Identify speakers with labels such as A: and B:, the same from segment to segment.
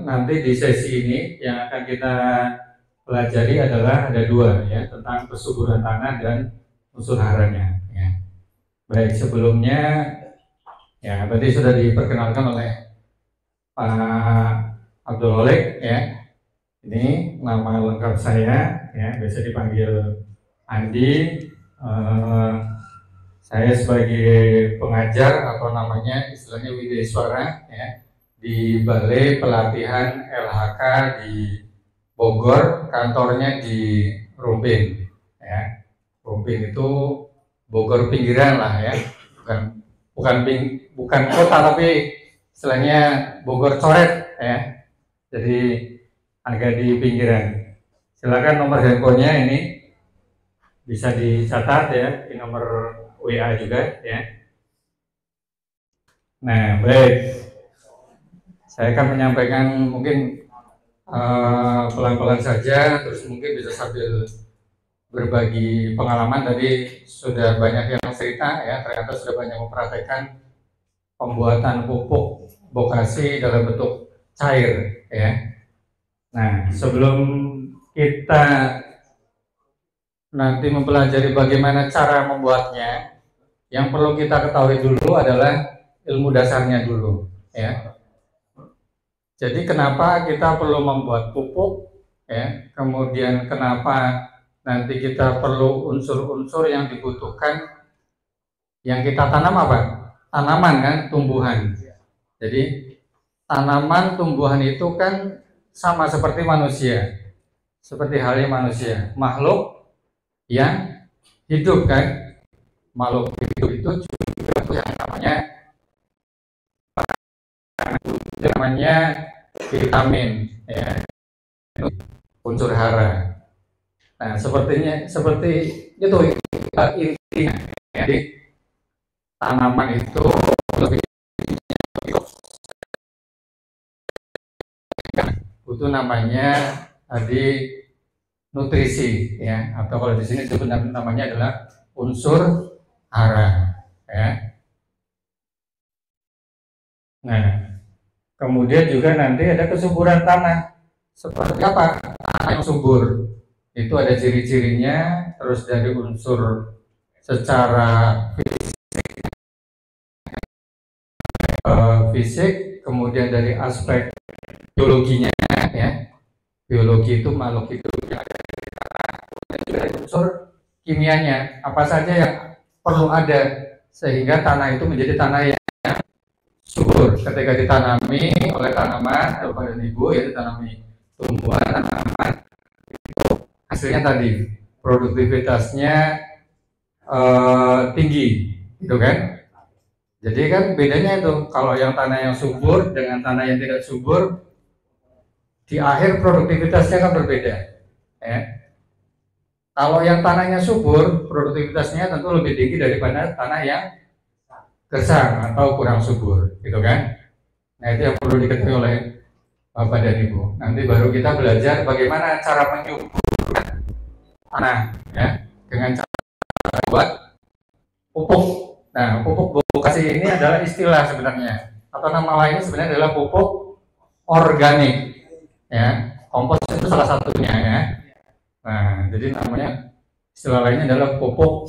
A: Nanti di sesi ini yang akan kita pelajari adalah ada dua ya, tentang kesuburan tanah dan unsur haranya ya. Baik, sebelumnya ya tadi sudah diperkenalkan oleh Pak Abdul Holik ya. Ini nama lengkap saya ya, biasa dipanggil Andi. Saya sebagai pengajar atau namanya istilahnya Wideswara ya, di Balai Pelatihan LHK di Bogor, kantornya di Rumpin ya. Rumpin itu Bogor pinggiran lah ya, bukan kota tapi istilahnya Bogor coret ya, jadi agak di pinggiran. Silakan nomor handphonenya ini bisa dicatat ya, di nomor WA juga ya. Nah, baik. Saya akan menyampaikan mungkin pelan-pelan saja, terus mungkin bisa sambil berbagi pengalaman. Tadi sudah banyak yang cerita ya, ternyata sudah banyak mempraktekkan pembuatan pupuk bokasi dalam bentuk cair ya. Nah, sebelum kita nanti mempelajari bagaimana cara membuatnya, yang perlu kita ketahui dulu adalah ilmu dasarnya dulu ya. Jadi kenapa kita perlu membuat pupuk ya, kemudian kenapa nanti kita perlu unsur-unsur yang dibutuhkan, yang kita tanam apa? Tanaman kan, tumbuhan. Jadi tanaman, tumbuhan itu kan sama seperti manusia, seperti halnya manusia, makhluk yang hidup kan. Makhluk hidup itu juga yang namanya vitamin ya, unsur hara. Nah, seperti itu intinya. Jadi tanaman itu lebih butuh namanya tadi nutrisi ya, atau kalau di sini sebenarnya namanya adalah unsur hara ya. Nah, kemudian juga nanti ada kesuburan tanah. Seperti apa tanah yang subur? Itu ada ciri-cirinya, terus dari unsur secara fisik, kemudian dari aspek biologinya ya. Biologi itu makhluk hidup yang ada di tanah, dan juga dari unsur kimianya, apa saja yang perlu ada sehingga tanah itu menjadi tanah yang subur ketika ditanami oleh tanaman pada ibu, ya ditanami tumbuhan tanaman, hasilnya tadi produktivitasnya tinggi gitu kan. Jadi kan bedanya itu, kalau yang tanah yang subur dengan tanah yang tidak subur, di akhir produktivitasnya kan berbeda ya. Kalau yang tanahnya subur, produktivitasnya tentu lebih tinggi daripada tanah yang gersang atau kurang subur gitu kan. Nah, itu yang perlu diketahui oleh Bapak dan Ibu. Nanti baru kita belajar bagaimana cara menyuburkan tanah ya, dengan cara buat pupuk. Nah, pupuk bokasi ini adalah istilah sebenarnya, atau nama lainnya sebenarnya adalah pupuk organik ya. Kompos itu salah satunya ya. Nah, jadi namanya istilah lainnya adalah pupuk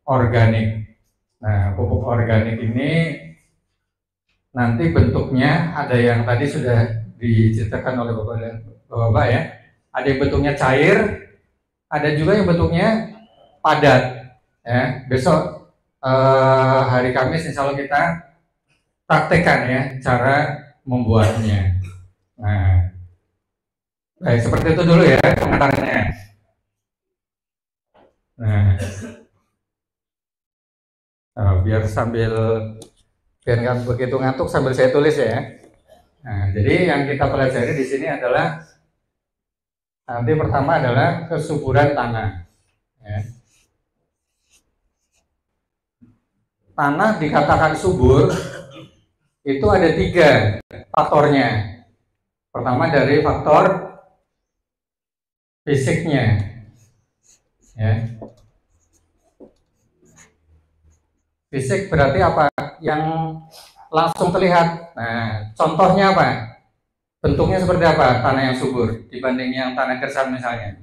A: organik. Nah, pupuk organik ini nanti bentuknya ada yang tadi sudah diceritakan oleh Bapak dan Bapak ya. Ada yang bentuknya cair, ada juga yang bentuknya padat ya. Besok hari Kamis insya Allah kita praktekkan ya cara membuatnya. Nah, baik, seperti itu dulu ya pengantarnya. Nah, biar nggak begitu ngantuk sambil saya tulis ya. Nah, jadi yang kita pelajari di sini adalah nanti pertama adalah kesuburan tanah. Ya. Tanah dikatakan subur itu ada 3 faktornya. Pertama dari faktor fisiknya. Ya. Fisik berarti apa? Yang langsung terlihat. Nah, contohnya apa? bentuknya seperti apa tanah yang subur dibanding yang tanah gersam misalnya?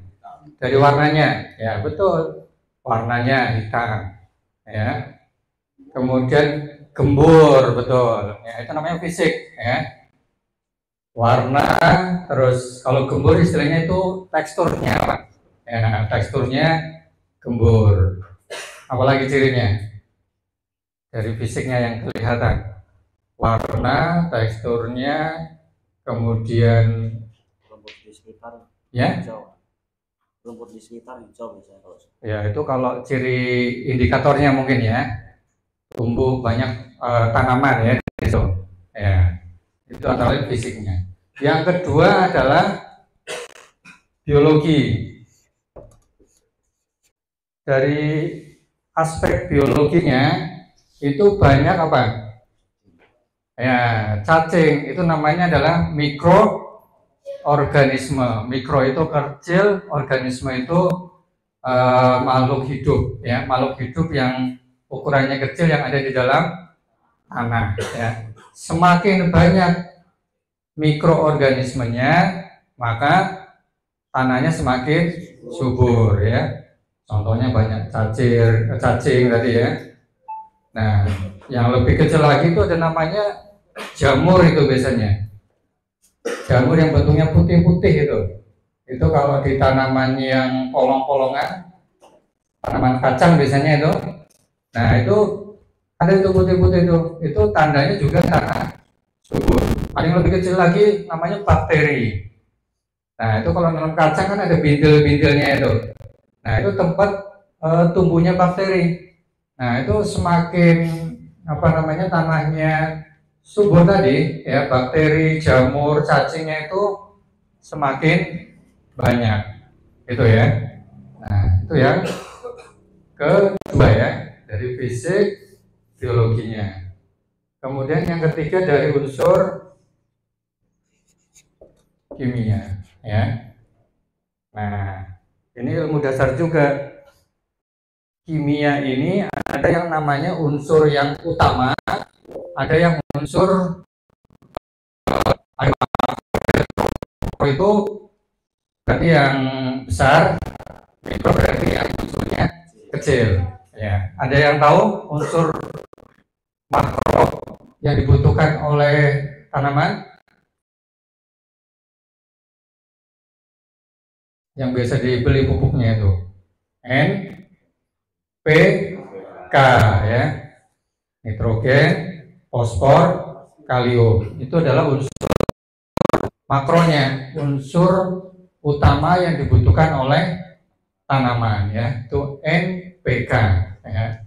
A: Dari warnanya, ya betul, warnanya hitam, ya. Kemudian gembur, betul, ya itu namanya fisik, ya. Warna, terus kalau gembur istilahnya itu teksturnya, Pak. Ya, teksturnya gembur. Apalagi cirinya dari fisiknya yang kelihatan, warna, teksturnya, kemudian
B: rumput di sekitar
A: ya
B: hijau. Rumput di sekitar hijau biasanya kalau.
A: ya itu kalau ciri indikatornya mungkin ya, tumbuh banyak tanaman ya itu ya, itu antara fisiknya. Yang kedua adalah biologi. Dari aspek biologinya itu banyak apa ya, cacing itu namanya adalah mikroorganisme. Mikro itu kecil, organisme itu makhluk hidup, ya, makhluk hidup yang ukurannya kecil yang ada di dalam tanah, ya. Semakin banyak mikroorganismenya, maka tanahnya semakin subur, ya. Contohnya banyak cacing tadi ya. Nah, yang lebih kecil lagi itu ada namanya jamur itu biasanya. Jamur yang bentuknya putih-putih itu. Itu kalau di tanaman yang polong-polongan, tanaman kacang biasanya itu. Nah, itu ada itu putih-putih itu tandanya juga tanah subur. Paling lebih kecil lagi namanya bakteri. Nah, itu kalau nanam kacang kan ada bintil-bintilnya itu. Nah, itu tempat tumbuhnya bakteri. Nah, itu semakin apa namanya tanahnya subur tadi, ya, bakteri, jamur, cacingnya itu semakin banyak. Itu ya. Nah, itu yang kedua ya, dari fisik biologinya. Kemudian yang ketiga dari unsur kimia, ya. Nah, ini ilmu dasar juga. Kimia ini ada yang namanya unsur yang utama, ada yang unsur itu berarti yang besar, mikro berarti yang unsurnya kecil. Ya, ada yang tahu unsur makro yang dibutuhkan oleh tanaman yang biasa dibeli pupuknya itu N, P, K, ya, nitrogen, fosfor, kalium. Itu adalah unsur makronya, unsur utama yang dibutuhkan oleh tanaman, ya, itu NPK, ya.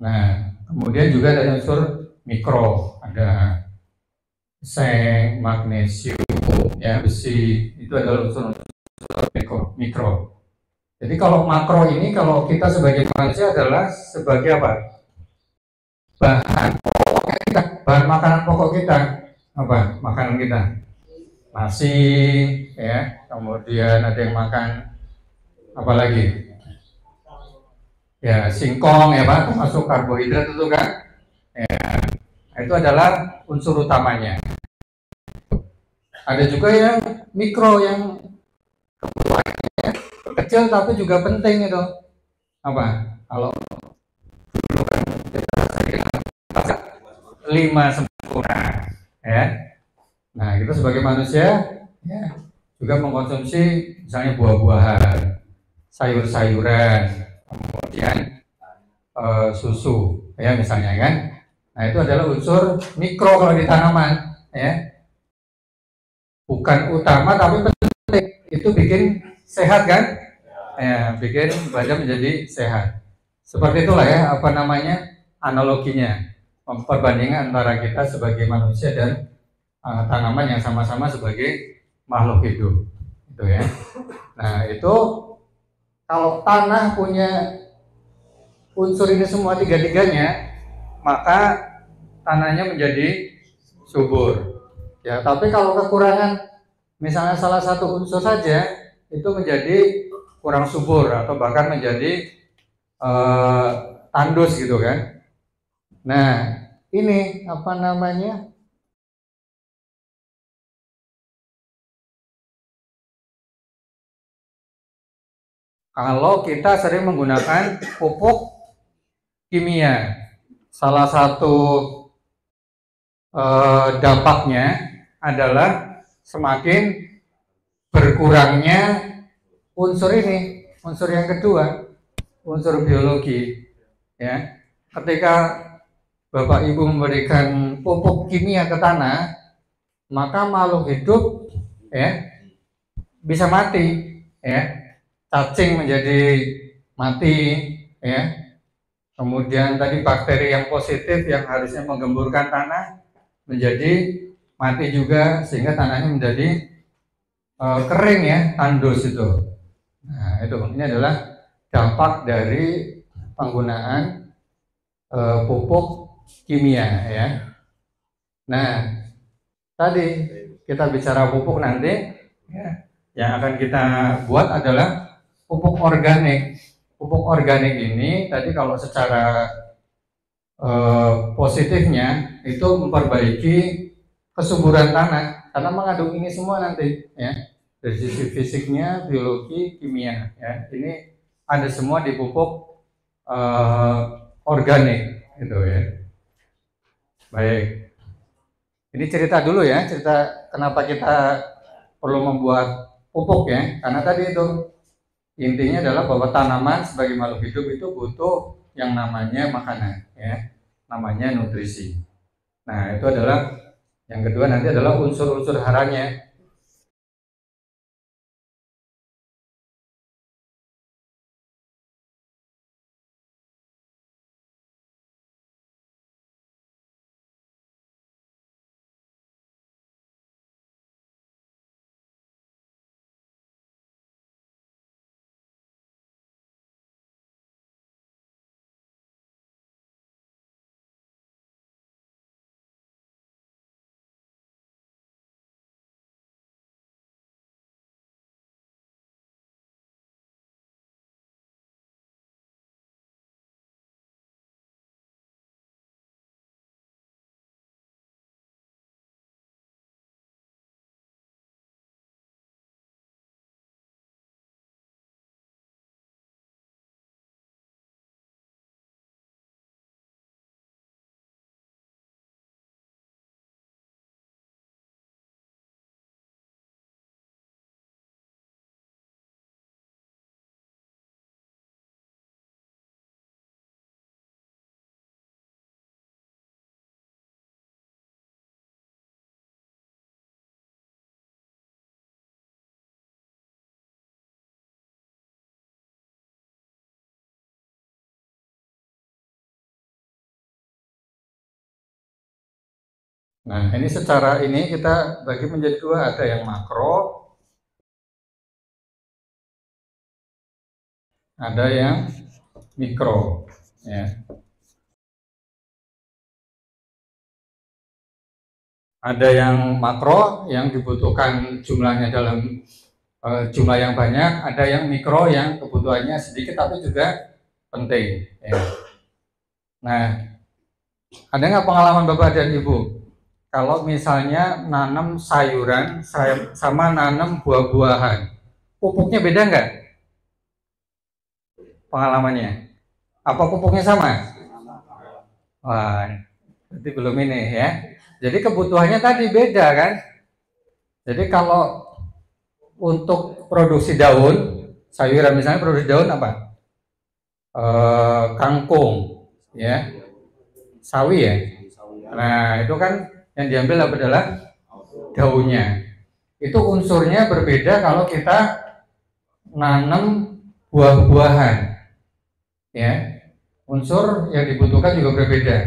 A: Nah, kemudian juga ada unsur mikro, ada seng, magnesium, ya, besi, itu adalah unsur mikro. Jadi kalau makro ini kalau kita sebagai manusia adalah sebagai apa? Bahan pokok kita, bahan makanan pokok kita, apa? Makanan kita, nasi, ya, kemudian ada yang makan apa lagi? Ya, singkong, ya Pak, termasuk karbohidrat itu kan? Ya, itu adalah unsur utamanya. Ada juga yang mikro, yang kecil tapi juga penting itu. Apa? Kalau dulu kan kita 5 sempurna, ya. Nah, kita sebagai manusia, ya, juga mengkonsumsi misalnya buah-buahan, sayur-sayuran, kemudian susu, ya, misalnya kan. Nah, itu adalah unsur mikro kalau di tanaman, ya. Bukan utama tapi penting. Itu bikin sehat kan? Ya, bikin badan menjadi sehat. Seperti itulah ya, apa namanya, analoginya, perbandingan antara kita sebagai manusia dan tanaman yang sama-sama sebagai makhluk hidup, itu ya. Nah, itu kalau tanah punya unsur ini semua tiga-tiganya, maka tanahnya menjadi subur. Ya, tapi kalau kekurangan misalnya salah satu unsur saja, itu menjadi kurang subur atau bahkan menjadi tandus gitu kan. Nah, ini apa namanya? kalau kita sering menggunakan pupuk kimia. Salah satu dampaknya adalah semakin berkurangnya unsur ini, unsur yang kedua, unsur biologi. Ya, ketika Bapak Ibu memberikan pupuk kimia ke tanah, maka makhluk hidup ya bisa mati, ya. Cacing menjadi mati, ya. Kemudian tadi bakteri yang positif yang harusnya menggemburkan tanah menjadi mati juga, sehingga tanahnya menjadi kering, ya, tandus itu. Nah, itu ini adalah dampak dari penggunaan pupuk kimia, ya. Nah, tadi kita bicara pupuk nanti, ya, yang akan kita buat adalah pupuk organik. Pupuk organik ini tadi kalau secara positifnya itu memperbaiki kesuburan tanah karena mengandung ini semua nanti, ya, dari sisi fisiknya, biologi, kimia, ya, ini ada semua di pupuk organik itu, ya. Baik, ini cerita dulu, ya, cerita kenapa kita perlu membuat pupuk, ya, karena tadi itu intinya adalah bahwa tanaman sebagai makhluk hidup itu butuh yang namanya makanan, ya, namanya nutrisi. Nah, itu adalah yang kedua, nanti adalah unsur-unsur haranya. Nah, ini secara ini kita bagi menjadi dua, ada yang makro, ada yang mikro, ya. Ada yang makro yang dibutuhkan jumlahnya dalam jumlah yang banyak, ada yang mikro yang kebutuhannya sedikit tapi juga penting, ya. Nah, ada nggak pengalaman Bapak dan Ibu kalau misalnya nanam sayuran sama nanam buah-buahan, pupuknya beda nggak pengalamannya? Apa pupuknya sama? Wah, berarti belum ini, ya. Jadi kebutuhannya tadi beda, kan? Jadi kalau untuk produksi daun, sayuran misalnya produksi daun apa? Kangkung, ya, sawi, ya. Nah, itu kan yang diambil adalah daunnya. Itu unsurnya berbeda kalau kita nanam buah-buahan, ya. Unsur yang dibutuhkan juga berbeda.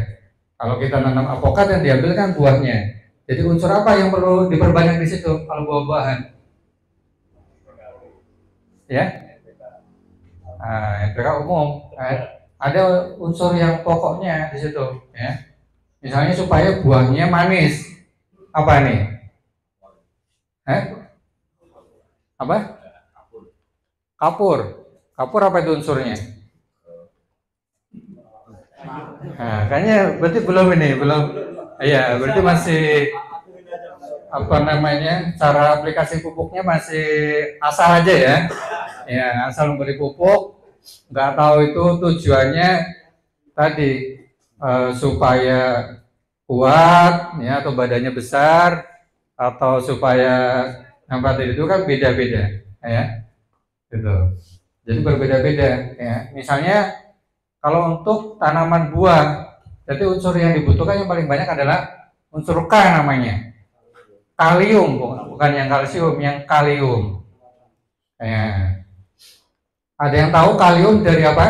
A: Kalau kita nanam alpukat yang diambil kan buahnya. Jadi unsur apa yang perlu diperbanyak di situ kalau buah-buahan? Ya, NPK umum. Ada unsur yang pokoknya di situ, ya. Misalnya supaya buahnya manis, apa nih? Apa? Kapur. Kapur apa itu unsurnya? Nah, kayaknya berarti belum ini, belum. Iya, berarti masih apa namanya? Cara aplikasi pupuknya masih asal aja, ya. ya asal memberi pupuk, nggak tahu itu tujuannya tadi supaya kuat, ya atau badannya besar, atau supaya apa tadi itu kan beda-beda, ya, gitu. Jadi berbeda-beda, ya. Misalnya kalau untuk tanaman buah, jadi unsur yang dibutuhkan yang paling banyak adalah unsur K namanya, kalium, bukan yang kalsium, yang kalium. Ya. Ada yang tahu kalium dari apa?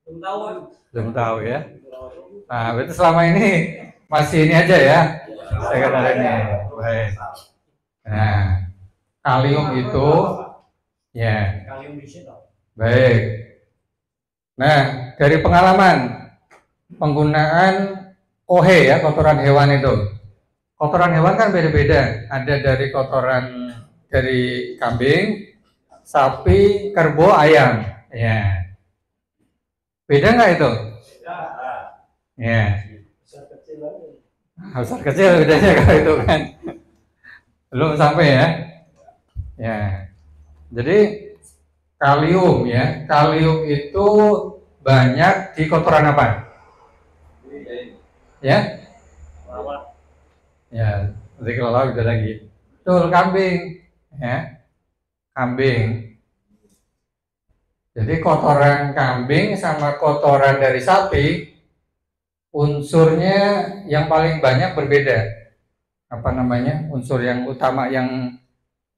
B: Belum tahu.
A: Belum tahu ya. Nah, berarti selama ini masih ini aja ya. Saya katakan ini. Baik. Nah, kalium itu ya. Baik. Nah, dari pengalaman penggunaan kohe ya, kotoran hewan itu. Kotoran hewan kan beda-beda. Ada dari kotoran dari kambing, sapi, kerbau, ayam. Ya. Beda nggak itu? Ya. Besar kecil bedanya kalau itu kan. Belum sampai ya. Ya. Jadi kalium ya. Kalium itu banyak di kotoran apa? Ya? Ya, nanti kalau udah lagi. Betul, kambing. Ya. Kambing. Jadi kotoran kambing sama kotoran dari sapi unsurnya yang paling banyak berbeda. Apa namanya? Unsur yang utama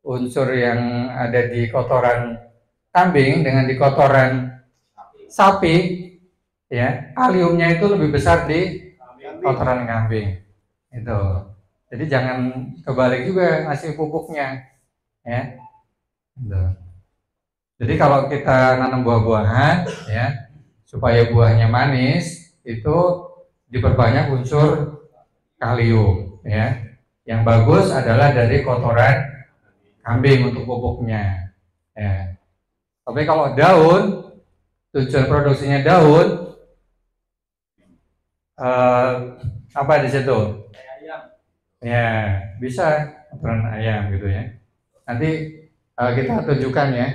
A: unsur yang ada di kotoran kambing dengan di kotoran sapi, ya, kaliumnya itu lebih besar di kotoran kambing. Itu. Jadi jangan kebalik juga ngasih pupuknya, ya. Gitu. Jadi kalau kita nanam buah-buahan, ya, supaya buahnya manis, itu diperbanyak unsur kalium, ya. Yang bagus adalah dari kotoran kambing untuk pupuknya, ya. Tapi kalau daun, tujuan produksinya daun, apa di situ? Ya, bisa kotoran ayam gitu ya. Nanti kita tunjukkan ya.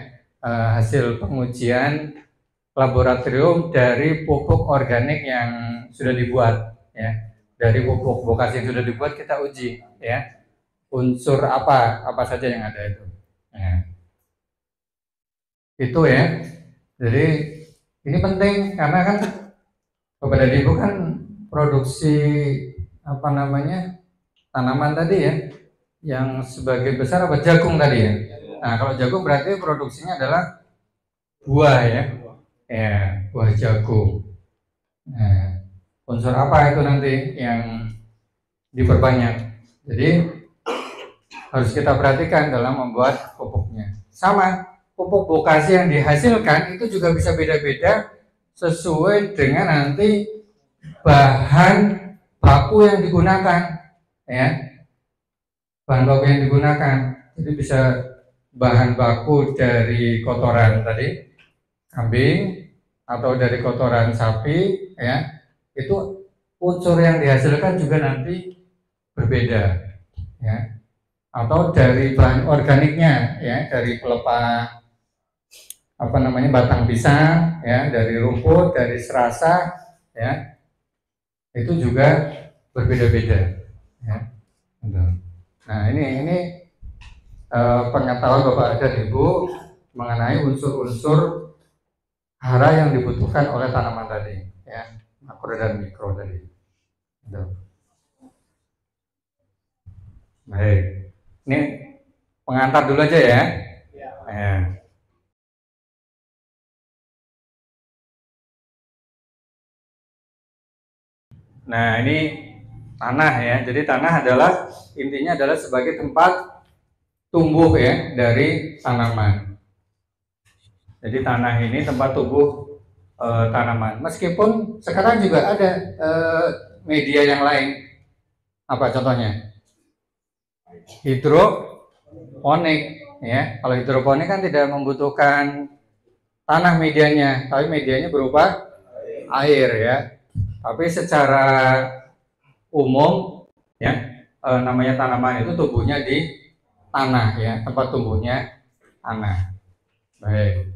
A: Hasil pengujian laboratorium dari pupuk organik yang sudah dibuat, ya. Dari pupuk vokasi yang sudah dibuat kita uji, ya, unsur apa saja yang ada itu, ya. Itu ya. Jadi ini penting karena kan kepada ibu kan produksi apa namanya tanaman tadi ya, yang sebagai besar apa jagung tadi ya. Nah, kalau jagung berarti produksinya adalah buah ya, buah jagung. Nah, unsur apa itu nanti yang diperbanyak? Jadi harus kita perhatikan dalam membuat pupuknya. Sama, pupuk vokasi yang dihasilkan itu juga bisa beda-beda sesuai dengan nanti bahan baku yang digunakan, ya. Bahan baku yang digunakan, jadi bisa bahan baku dari kotoran tadi kambing atau dari kotoran sapi, ya, itu unsur yang dihasilkan juga nanti berbeda, ya, atau dari bahan organiknya, ya, dari pelepah apa namanya batang pisang, ya, dari rumput, dari serasa, ya, itu juga berbeda-beda, ya. Nah, ini pengetahuan Bapak dan Ibu mengenai unsur-unsur hara yang dibutuhkan oleh tanaman tadi, ya, makro dan mikro tadi. Gitu. Baik, ini pengantar dulu aja ya. Ya. Nah, ini tanah ya. Jadi tanah adalah intinya adalah sebagai tempat tumbuh ya dari tanaman. Jadi tanah ini tempat tumbuh tanaman. Meskipun sekarang juga ada media yang lain. Apa contohnya? Hidroponik ya. Kalau hidroponik kan tidak membutuhkan tanah medianya, tapi medianya berupa air ya. Tapi secara umum ya, namanya tanaman itu tumbuhnya di tanah ya, tempat tumbuhnya tanah. Baik.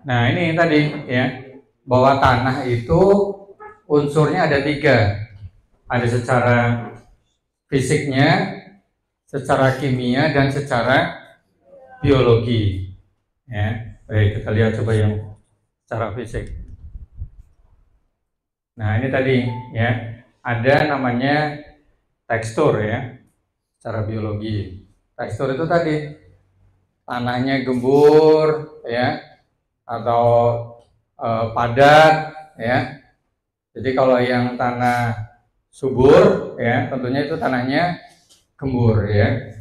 A: Nah ini tadi ya, bahwa tanah itu unsurnya ada 3, ada secara fisiknya, secara kimia, dan secara biologi. Ya, baik, kita lihat coba yang secara fisik. Nah ini tadi ya, ada namanya tekstur ya, secara biologi. Tekstur itu tadi tanahnya gembur ya, atau padat ya. Jadi kalau yang tanah subur ya, tentunya itu tanahnya gembur ya.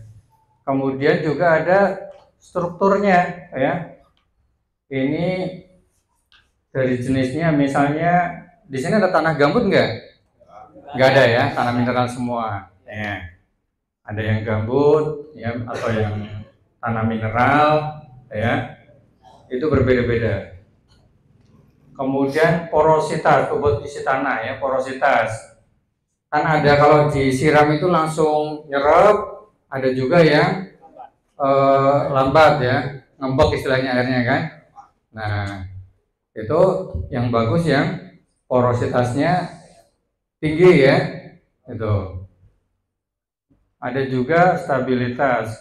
A: Kemudian juga ada strukturnya ya. Ini dari jenisnya, misalnya di sini ada tanah gambut nggak? Nggak ada ya, tanah mineral semua. Ya. Ada yang gambut ya, atau yang tanah mineral ya. Itu berbeda-beda. Kemudian porositas, bobot isi tanah ya, porositas. Kan ada kalau disiram itu langsung nyerap, ada juga yang lambat ya, ngembek istilahnya airnya kan. Nah, itu yang bagus yang porositasnya tinggi ya, itu. Ada juga stabilitas,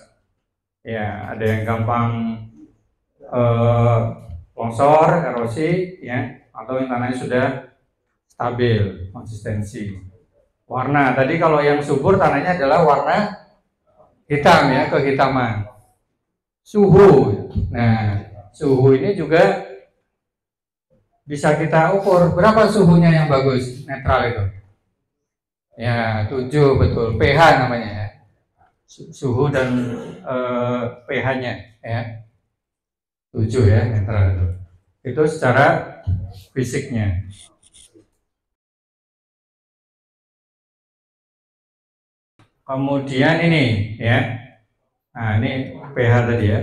A: ya, ada yang gampang longsor, erosi, ya, atau yang tanahnya sudah stabil, konsistensi. Warna, tadi kalau yang subur tanahnya adalah warna hitam ya, kehitaman. Suhu, nah suhu ini juga bisa kita ukur. Berapa suhunya yang bagus, netral itu? Ya 7, betul, pH namanya ya. Suhu dan pH-nya ya. 7 ya, netral itu. Itu secara fisiknya. Kemudian ini ya. Nah, ini pH tadi ya.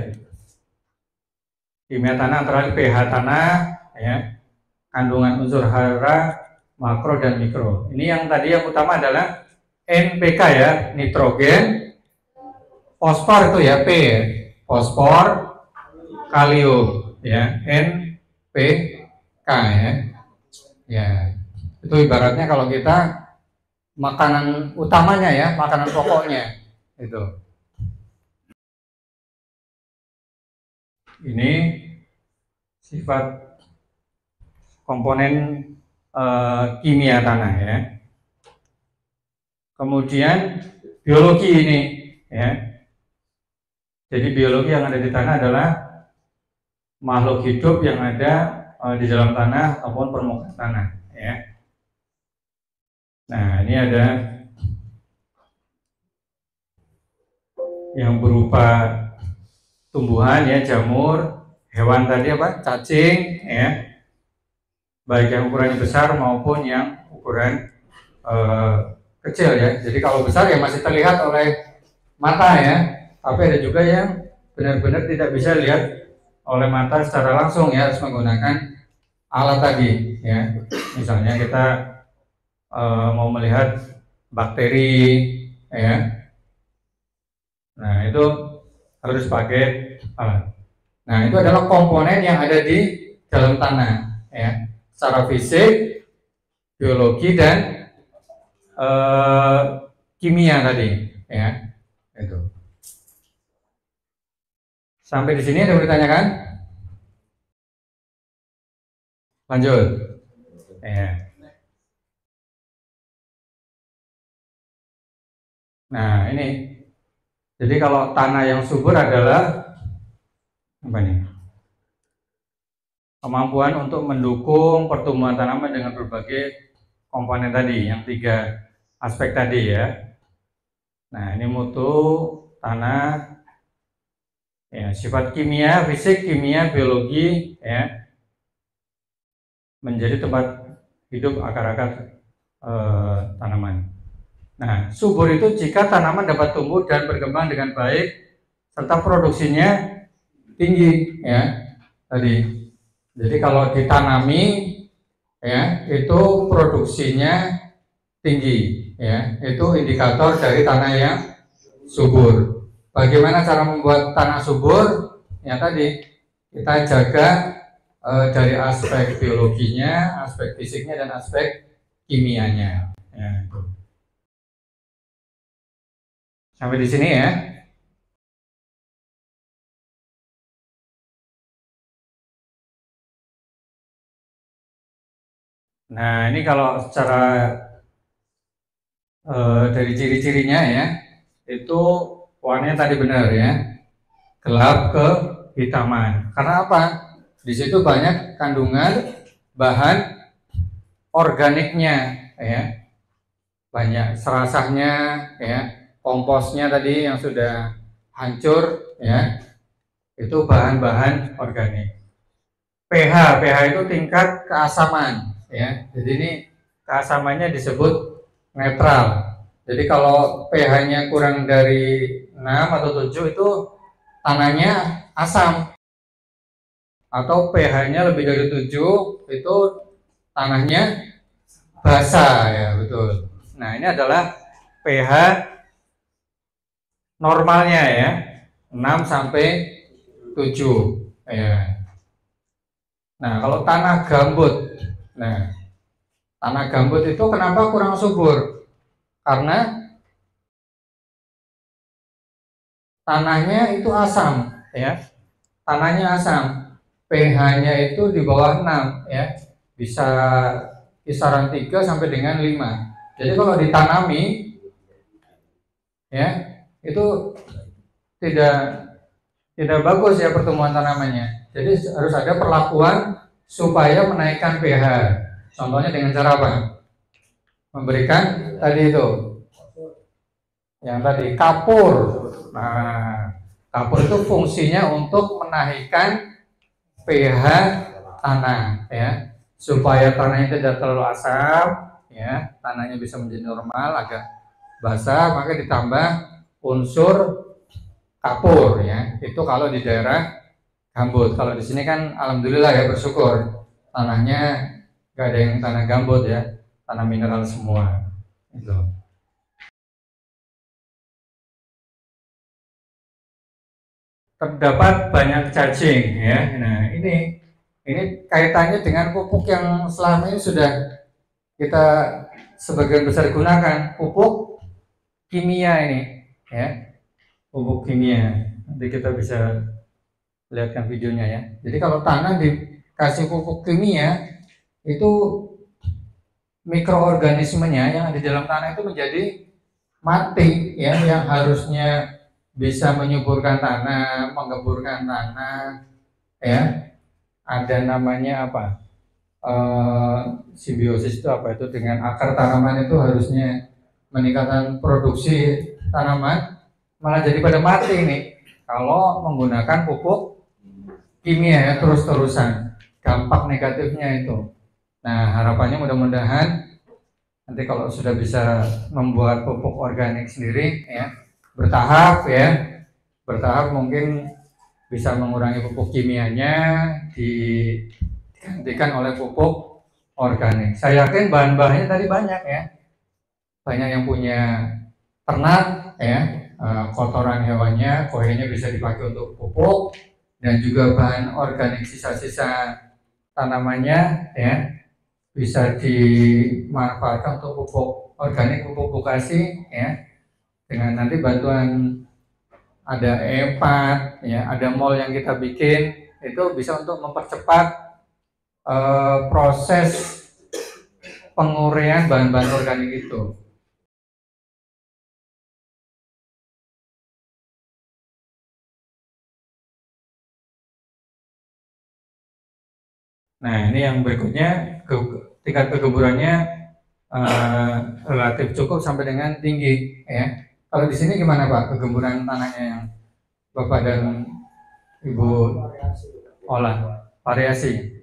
A: Kimia tanah antara lain pH tanah ya. Kandungan unsur hara makro dan mikro. Ini yang tadi yang utama adalah NPK ya, nitrogen, fosfor itu ya, P ya. Fosfor, kalium ya, NPK ya. Ya, itu ibaratnya kalau kita makanan utamanya ya, makanan pokoknya itu. Ini sifat komponen kimia tanah ya. Kemudian biologi ini ya. Jadi biologi yang ada di tanah adalah makhluk hidup yang ada di dalam tanah ataupun permukaan tanah ya. Nah, ini ada yang berupa tumbuhan ya, jamur, hewan tadi apa? Cacing ya. Baik yang ukurannya besar maupun yang ukuran kecil ya. Jadi kalau besar ya masih terlihat oleh mata ya. Tapi ada juga yang benar-benar tidak bisa lihat oleh mata secara langsung ya, harus menggunakan alat tadi ya. Misalnya kita mau melihat bakteri ya. Nah, itu harus pakai alat. Nah, itu adalah komponen yang ada di dalam tanah ya. Secara fisik, biologi, dan kimia tadi ya. Itu. Sampai di sini ada yang ditanyakan? Lanjut. Ya. Nah, ini. Jadi kalau tanah yang subur adalah apa nih? Kemampuan untuk mendukung pertumbuhan tanaman dengan berbagai komponen tadi, yang 3 aspek tadi ya. Nah, ini mutu tanah, ya, sifat kimia, fisik, kimia, biologi, ya, menjadi tempat hidup akar-akar tanaman. Nah, subur itu jika tanaman dapat tumbuh dan berkembang dengan baik serta produksinya tinggi, ya, tadi. Jadi kalau ditanami, ya, itu produksinya tinggi, ya, itu indikator dari tanah yang subur. Bagaimana cara membuat tanah subur? Ya tadi kita jaga dari aspek biologinya, aspek fisiknya, dan aspek kimianya. Ya. Sampai di sini ya. Nah, ini kalau secara dari ciri-cirinya ya, itu warnanya tadi benar ya, gelap ke hitaman. Karena apa? Di situ banyak kandungan bahan organiknya ya, banyak serasahnya ya, komposnya tadi yang sudah hancur ya, itu bahan-bahan organik. pH itu tingkat keasaman ya. Jadi ini keasamannya disebut netral. Jadi kalau pH-nya kurang dari 6 atau 7 itu tanahnya asam. Atau pH-nya lebih dari 7 itu tanahnya basah ya, betul. Nah, ini adalah pH normalnya ya, 6 sampai 7 ya. Nah, kalau tanah gambut, tanah gambut itu kenapa kurang subur? Karena tanahnya itu asam, ya. Tanahnya asam, pH-nya itu di bawah 6, ya. Bisa kisaran 3 sampai dengan 5. Jadi kalau ditanami, ya, itu tidak bagus ya pertumbuhan tanamannya. Jadi harus ada perlakuan supaya menaikkan pH. Contohnya dengan cara apa? Memberikan tadi itu, yang tadi kapur. Nah, kapur itu fungsinya untuk menaikkan pH tanah, ya, supaya tanahnya tidak terlalu asam, ya, tanahnya bisa menjadi normal, agak basah, maka ditambah unsur kapur, ya. Itu kalau di daerah gambut. Kalau di sini kan alhamdulillah ya, bersyukur tanahnya nggak ada yang tanah gambut ya, tanah mineral semua. Itu. Terdapat banyak cacing ya. Nah, ini kaitannya dengan pupuk yang selama ini sudah kita sebagian besar gunakan, pupuk kimia ini ya. Pupuk kimia. Nanti kita bisa lihatkan videonya ya. Jadi kalau tanah dikasih pupuk kimia, itu mikroorganismenya yang ada di dalam tanah itu menjadi mati ya, yang harusnya bisa menyuburkan tanah, menggemburkan tanah ya. Ada namanya apa? Simbiosis itu apa? Itu dengan akar tanaman itu harusnya meningkatkan produksi tanaman, malah jadi pada mati ini kalau menggunakan pupuk kimia ya, terus-terusan. Dampak negatifnya itu. Nah, harapannya mudah-mudahan nanti kalau sudah bisa membuat pupuk organik sendiri ya, bertahap ya, bertahap mungkin bisa mengurangi pupuk kimianya, digantikan oleh pupuk organik. Saya yakin bahan-bahannya tadi banyak ya, banyak yang punya ternak ya, kotoran hewannya, koinnya bisa dipakai untuk pupuk, dan juga bahan organik sisa-sisa tanamannya ya bisa dimanfaatkan untuk pupuk organik, pupuk bokasi ya, dengan nanti bantuan ada E4 ya, ada mol yang kita bikin, itu bisa untuk mempercepat proses penguraian bahan-bahan organik itu. Nah, ini yang berikutnya, tingkat keguburannya relatif cukup sampai dengan tinggi ya. Kalau di sini gimana Pak, kegemburan tanahnya yang Bapak dan Ibu olah? Variasi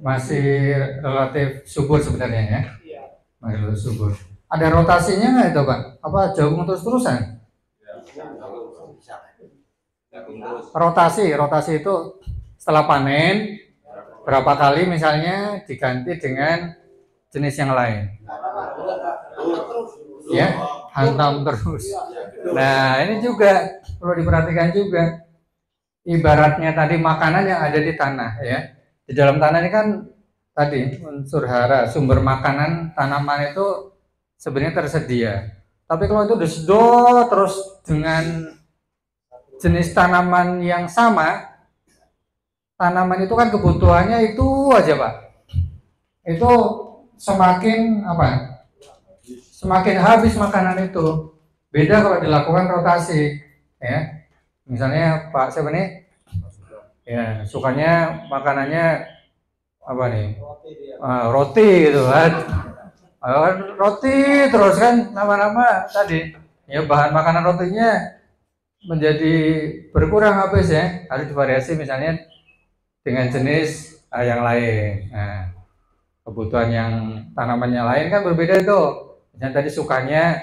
A: masih relatif subur sebenarnya ya, masih relatif subur. Ada rotasinya nggak itu Pak? Apa jagung terus-terusan? Rotasi itu setelah panen berapa kali misalnya diganti dengan jenis yang lain. Ya, hantam terus. Nah, ini juga perlu diperhatikan juga. Ibaratnya tadi makanan yang ada di tanah ya. Di dalam tanah ini kan tadi unsur hara, sumber makanan tanaman itu sebenarnya tersedia. Tapi kalau itu disedot terus dengan jenis tanaman yang sama, tanaman itu kan kebutuhannya itu aja Pak. Itu semakin apa? Semakin habis makanan itu. Beda kalau dilakukan rotasi, ya. Misalnya Pak siapa nih? Ya, sukanya makanannya apa nih? Roti gitu kan. Roti terus kan nama-nama tadi. Ya bahan makanan rotinya menjadi berkurang habis ya. Harus divariasi misalnya dengan jenis yang lain. Nah, kebutuhan yang tanamannya lain kan berbeda itu. Yang tadi sukanya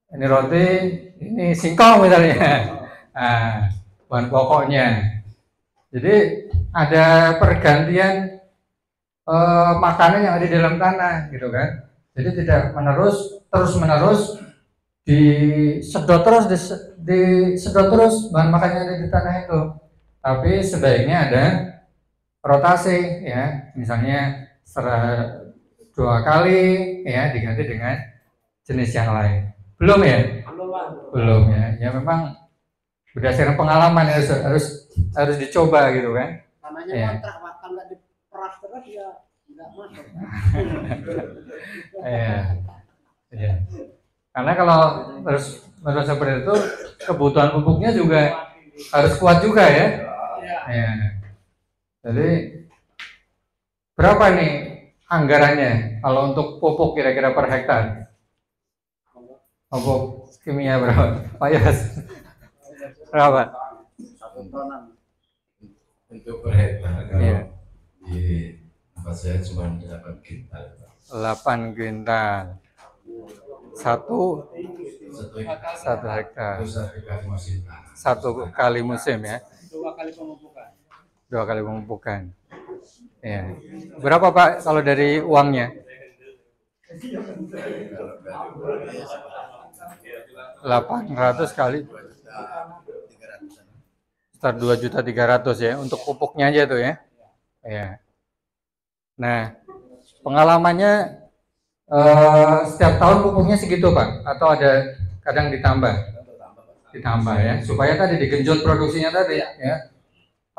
A: ini roti, ini singkong misalnya. Nah, bahan pokoknya. Jadi ada pergantian makanan yang ada di dalam tanah gitu kan. Jadi tidak terus menerus disedot terus bahan makanan yang ada di tanah itu. Tapi sebaiknya ada rotasi ya, misalnya 2 kali ya diganti dengan jenis yang lain. Belum ya? Belum ya. Ya memang berdasarkan pengalaman harus dicoba gitu kan.
C: Namanya
A: Ya.
C: kontrak makan nggak diperas terus ya nggak masuk.
A: Ya. Karena kalau terus seperti itu kebutuhan pupuknya juga harus kuat juga ya. Ya. Jadi berapa nih anggarannya kalau untuk pupuk kira-kira per hektar? Pupuk kimia berapa? Pak Yas? Berapa?
B: 1 tonan.
D: Untuk per hektar kalau
A: Iya.
D: di tempat saya cuma 8 kintal.
A: 8 kuintal. Satu hektar.
D: Terus aplikasi musim tanah.
A: 1 kali musim ya.
C: 2 kali pemupukan.
A: 2 kali pemupukan. Ya. Berapa Pak kalau dari uangnya? 800 kali sekitar 2.300.000 ya untuk pupuknya aja tuh ya. Ya. Nah, pengalamannya setiap tahun pupuknya segitu Pak atau ada kadang ditambah ya supaya tadi digenjot produksinya tadi ya.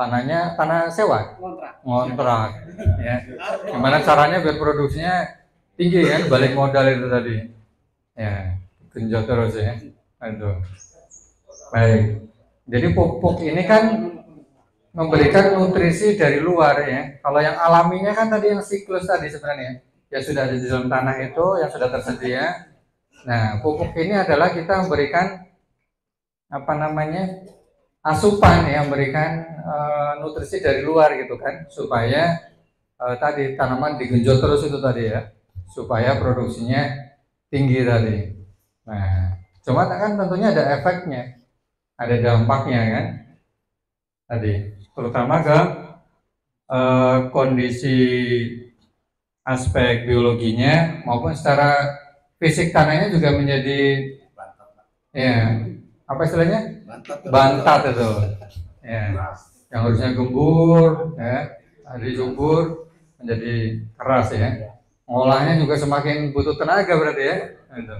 A: Tanah sewa ngontrak ya. Gimana caranya biar produksinya tinggi kan, balik modal itu tadi ya, genjot terus ya. Itu baik. Jadi pupuk ini kan memberikan nutrisi dari luar ya. Kalau yang alaminya kan tadi yang siklus tadi sebenarnya ya sudah ada di dalam tanah itu yang sudah tersedia. Nah pupuk ini adalah kita memberikan apa namanya asupan ya, memberikan nutrisi dari luar gitu kan supaya tadi tanaman digenjot terus itu tadi ya supaya produksinya tinggi tadi. Nah cuma kan tentunya ada efeknya, ada dampaknya kan tadi terutama ke kondisi aspek biologinya maupun secara fisik tanahnya juga menjadi ya apa istilahnya bantat itu ya yang harusnya gembur ya hari subur menjadi keras ya, ngolahnya juga semakin butuh tenaga berarti ya. Itu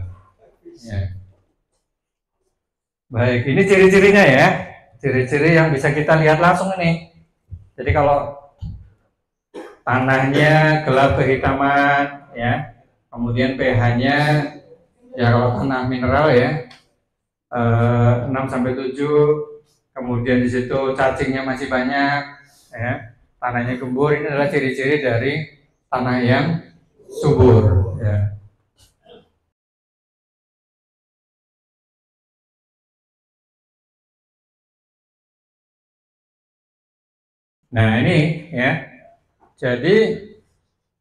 A: ya. Baik, ini ciri-cirinya ya, ciri-ciri yang bisa kita lihat langsung ini. Jadi kalau tanahnya gelap kehitaman ya, kemudian pH-nya ya kalau tanah mineral ya 6-7, kemudian di situ cacingnya masih banyak ya, tanahnya gembur, ini adalah ciri-ciri dari tanah yang subur ya. Nah ini ya, jadi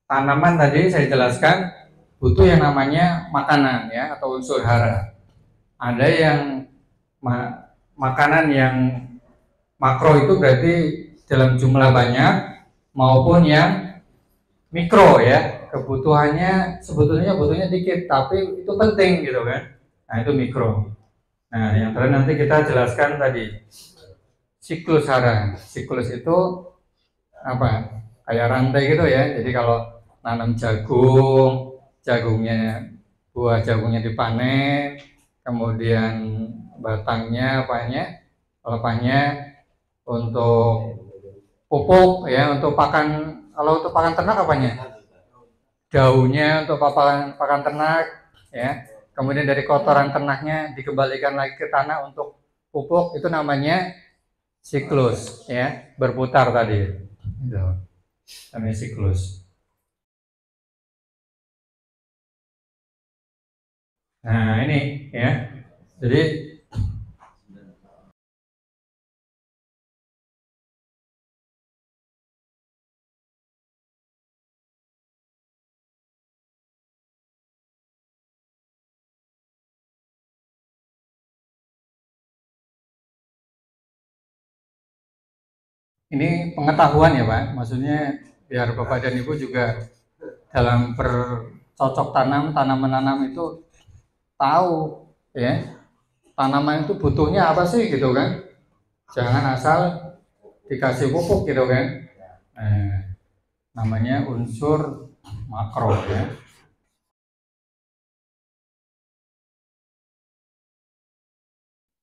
A: tanaman tadi saya jelaskan butuh yang namanya makanan ya atau unsur hara. Ada yang makanan yang makro itu berarti dalam jumlah banyak maupun yang mikro ya. kebutuhannya sebetulnya butuhnya dikit, tapi itu penting gitu kan. Nah itu mikro. Nah yang terakhir nanti kita jelaskan tadi siklus hara. Siklus itu apa? Kayak rantai gitu ya. Jadi kalau nanam jagung, buah jagungnya dipanen, kemudian batangnya pelepahnya untuk pupuk ya, untuk pakan. Kalau untuk pakan ternak apanya? Daunnya untuk pakan ternak ya. Kemudian dari kotoran ternaknya dikembalikan lagi ke tanah untuk pupuk, itu namanya siklus ya, berputar tadi. Itu namanya siklus. Nah, ini ya. Jadi ini pengetahuan ya Pak, maksudnya biar Bapak dan Ibu juga dalam bercocok tanam menanam itu tahu ya, tanaman itu butuhnya apa sih gitu kan. Jangan asal dikasih pupuk gitu kan. Namanya unsur makro ya.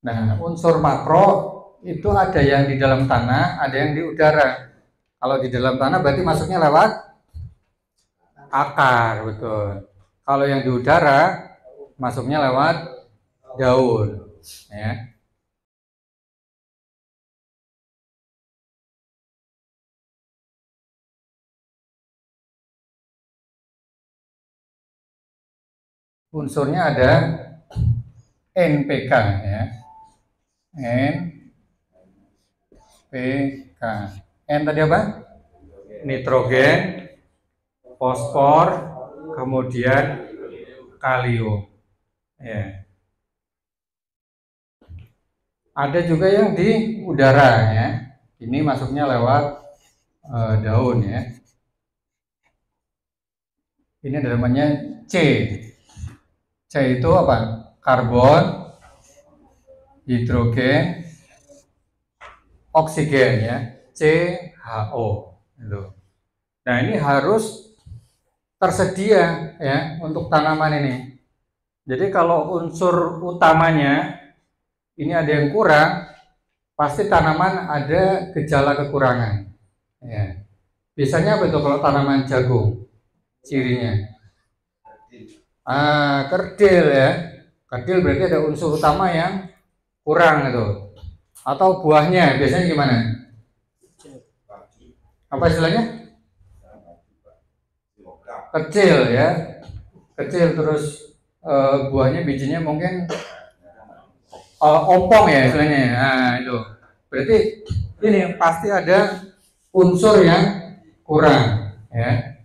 A: Nah, unsur makro itu ada yang di dalam tanah, ada yang di udara. Kalau di dalam tanah berarti masuknya lewat akar, betul. Kalau yang di udara masuknya lewat daun, ya. Unsurnya ada NPK ya. NPK. N tadi apa? Nitrogen, fosfor, kemudian kalium. Ya. Ada juga yang di udara ya. Ini masuknya lewat daun ya. Ini namanya C. C itu apa? Karbon, hidrogen, oksigen ya. CHO. Gitu. Nah ini harus tersedia ya untuk tanaman ini. Jadi kalau unsur utamanya ini ada yang kurang, pasti tanaman ada gejala kekurangan. Ya. Biasanya apa itu kalau tanaman jagung? Cirinya kerdil ya. Kerdil berarti ada unsur utama yang kurang itu. Atau buahnya biasanya gimana? Apa istilahnya? Kecil ya. Kecil terus buahnya bijinya mungkin ompong ya istilahnya. Nah itu berarti ini pasti ada unsur yang kurang ya.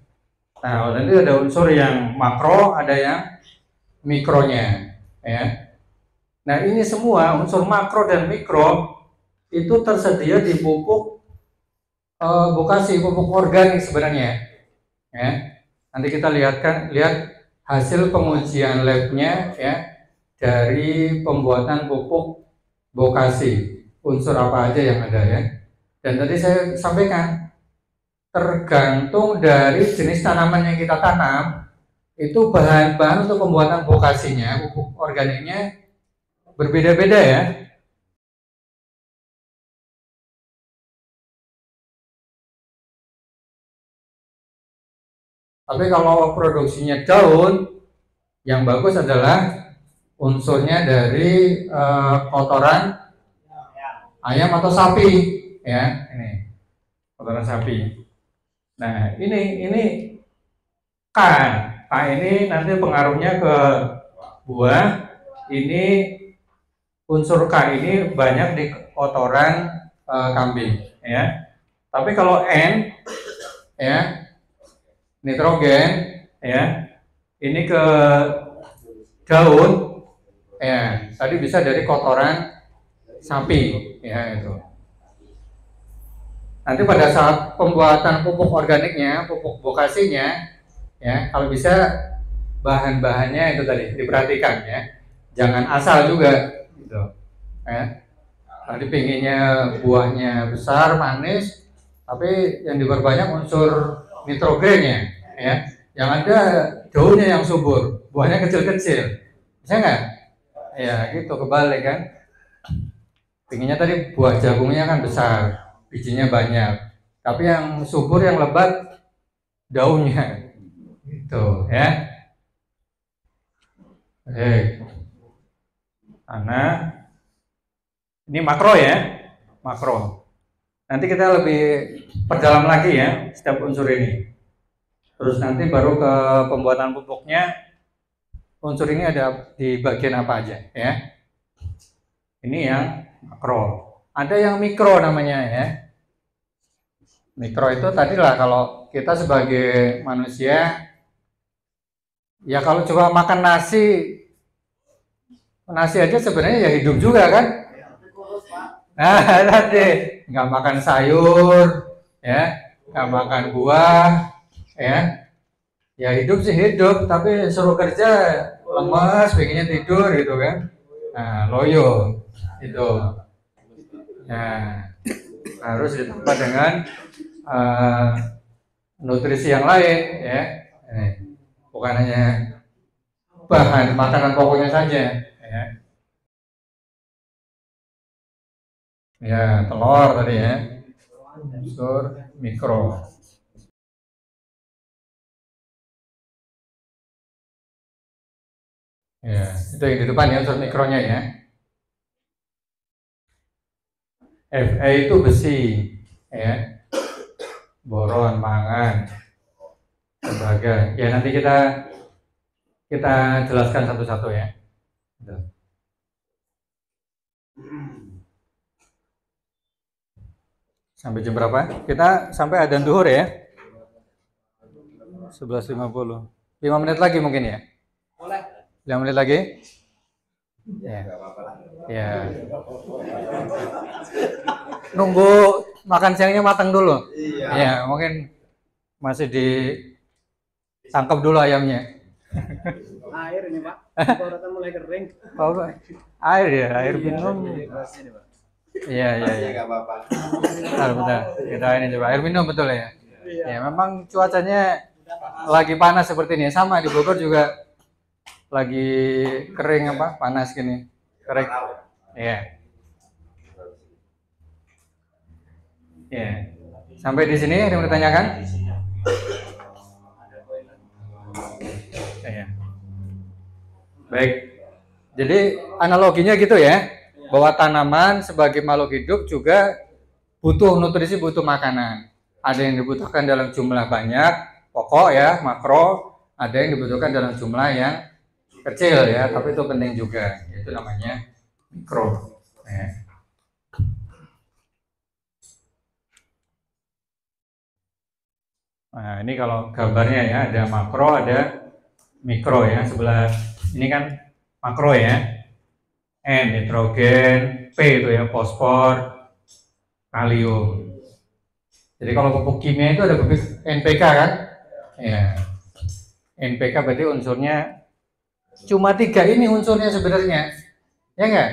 A: Nah, nanti ada unsur yang makro, ada yang mikronya, ya. Nah, ini semua unsur makro dan mikro itu tersedia di pupuk pupuk organik sebenarnya, ya. Nanti kita lihat hasil pengujian labnya, ya, dari pembuatan pupuk vokasi, unsur apa aja yang ada ya. Dan tadi saya sampaikan, tergantung dari jenis tanaman yang kita tanam, itu bahan-bahan untuk pembuatan vokasinya, pupuk organiknya berbeda-beda ya. Tapi kalau produksinya daun, yang bagus adalah unsurnya dari kotoran ayam atau sapi ya, ini kotoran sapi. Nah, ini K ini nanti pengaruhnya ke buah. Ini unsur K ini banyak di kotoran kambing, ya. Tapi kalau N, ya, nitrogen, ya, ini ke daun, ya. Tadi bisa dari kotoran sapi, ya itu. Nanti pada saat pembuatan pupuk organiknya, pupuk vokasinya, Ya, kalau bisa bahan-bahannya itu tadi diperhatikan ya. Jangan asal juga gitu. Ya. Tadi pinginnya buahnya besar, manis, tapi yang diperbanyak unsur nitrogennya ya. Yang ada daunnya yang subur, buahnya kecil-kecil. Bisa nggak? Ya, gitu kebalik kan. Pinginnya tadi buah jagungnya kan besar, bijinya banyak. Tapi yang subur, yang lebat daunnya. Gitu ya. Karena ini makro ya, makro. Nanti kita lebih perdalam lagi ya setiap unsur ini. Terus nanti baru ke pembuatan pupuknya, unsur ini ada di bagian apa aja ya. Ini yang makro. Ada yang mikro namanya ya. Mikro itu tadi lah kalau kita sebagai manusia, ya kalau coba makan nasi aja sebenarnya ya hidup juga kan. Nah, nanti nggak makan sayur, ya, nggak makan buah, ya hidup sih hidup, tapi suruh kerja lemas, pengennya tidur gitu kan. Nah, loyo itu. Nah, harus ditambah dengan nutrisi yang lain, ya. Bukan hanya bahan makanan pokoknya saja, ya. Ya, telur tadi ya, unsur mikro. Ya, itu yang di depan ya unsur mikronya ya. Fe itu besi, ya, boron, mangan, tembaga. Ya nanti kita jelaskan satu-satu ya. Sampai jam berapa? Kita sampai adzan duhur ya. 11.50. 5 menit lagi mungkin ya?
C: Boleh.
A: 5 menit lagi? Ya. Ya. Nunggu makan siangnya matang dulu. Iya. Ya, mungkin masih ditangkap dulu ayamnya.
C: Air ini Pak. Barusan mulai kering.
A: Oh, air ya, air minum. Iya.
B: Nggak apa-apa.
A: Bentar. Kita ini coba air minum betul ya. Ya, memang cuacanya lagi panas seperti ini. Sama di Bogor juga lagi kering apa? Panas gini. Kering. Iya. Ya. Sampai di sini ada yang mau ditanyakan? Ya. Baik. Jadi analoginya gitu ya, bahwa tanaman sebagai makhluk hidup juga butuh nutrisi, butuh makanan. Ada yang dibutuhkan dalam jumlah banyak, pokok ya, makro. Ada yang dibutuhkan dalam jumlah yang kecil ya, tapi itu penting juga. Itu namanya mikro. Ya. Nah, ini kalau gambarnya ya, ada makro, ada mikro ya. Sebelah ini kan makro ya. N nitrogen, P itu ya fosfor, kalium. Jadi kalau pupuk kimia itu ada pupuk NPK kan? Ya. NPK berarti unsurnya cuma 3 ini unsurnya sebenarnya. Ya enggak?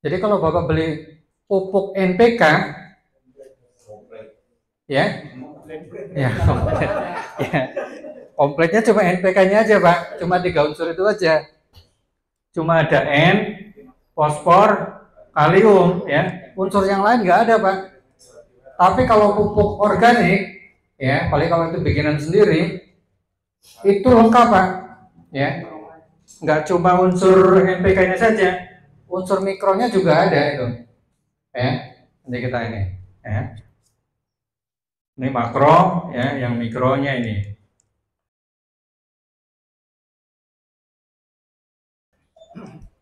A: Jadi kalau Bapak beli pupuk NPK ya. Ya, komplit. Ya. Kompletnya cuma NPK-nya aja, Pak. Cuma 3 unsur itu aja. Cuma ada N, fosfor, kalium ya. Unsur yang lain nggak ada, Pak. Tapi kalau pupuk organik ya, paling kalau itu bikinan sendiri itu lengkap, Pak. Ya. Nggak cuma unsur NPK-nya saja, unsur mikronya juga ada itu. Ya. Nanti kita ini ya. Ini makro ya, yang mikronya ini.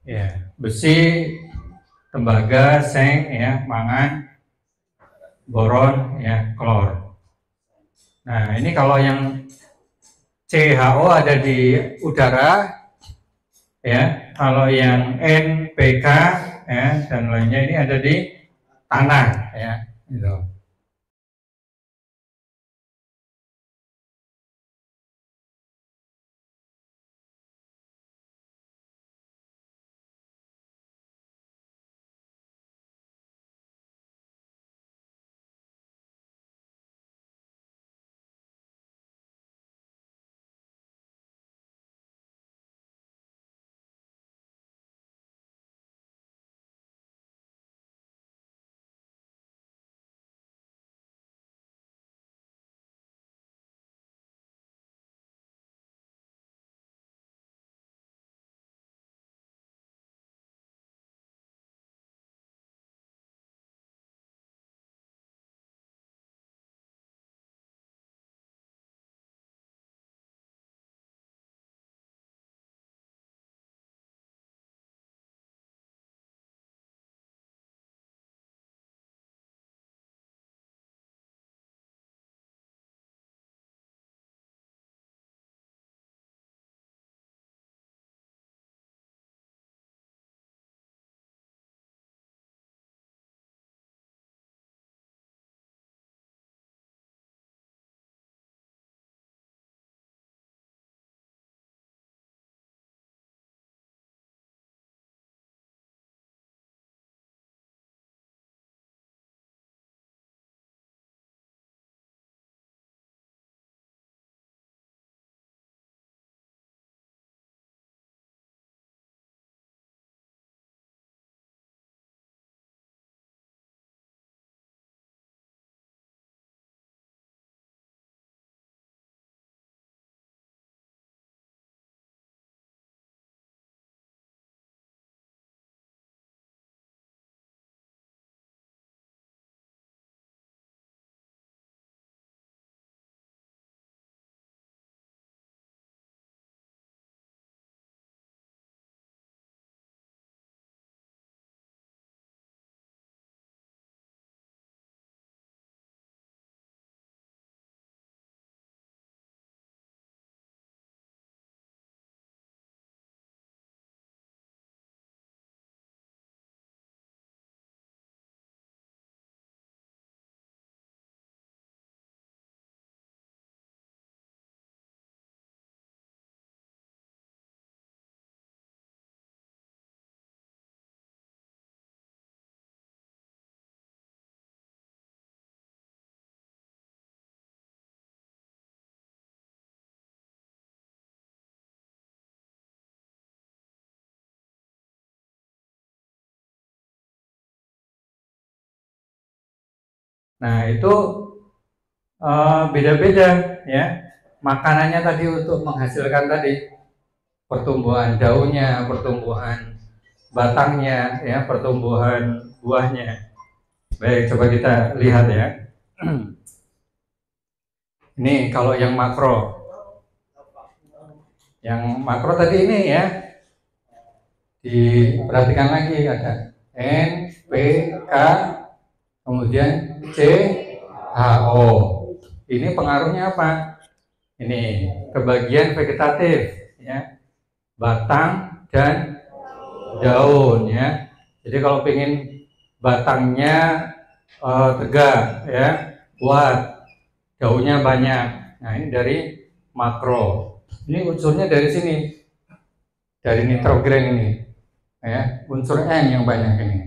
A: Ya, besi, tembaga, seng ya, mangan, boron ya, klor. Nah, ini kalau yang CHO ada di udara ya, kalau yang NPK ya dan lainnya ini ada di tanah ya, gitu. Nah, itu beda-beda ya. Makanannya tadi untuk menghasilkan tadi pertumbuhan daunnya, pertumbuhan batangnya, ya, pertumbuhan buahnya. Baik, coba kita lihat ya. Ini kalau yang makro. Yang makro tadi ini ya, diperhatikan lagi ada N, P, K, kemudian C, H, O. Ini pengaruhnya apa? Ini ke bagian vegetatif ya, batang dan daun ya. Jadi kalau pengen batangnya tegak ya, kuat, daunnya banyak. Nah, ini dari makro. Ini unsurnya dari sini, dari nitrogen ini ya, unsur N yang banyak ini.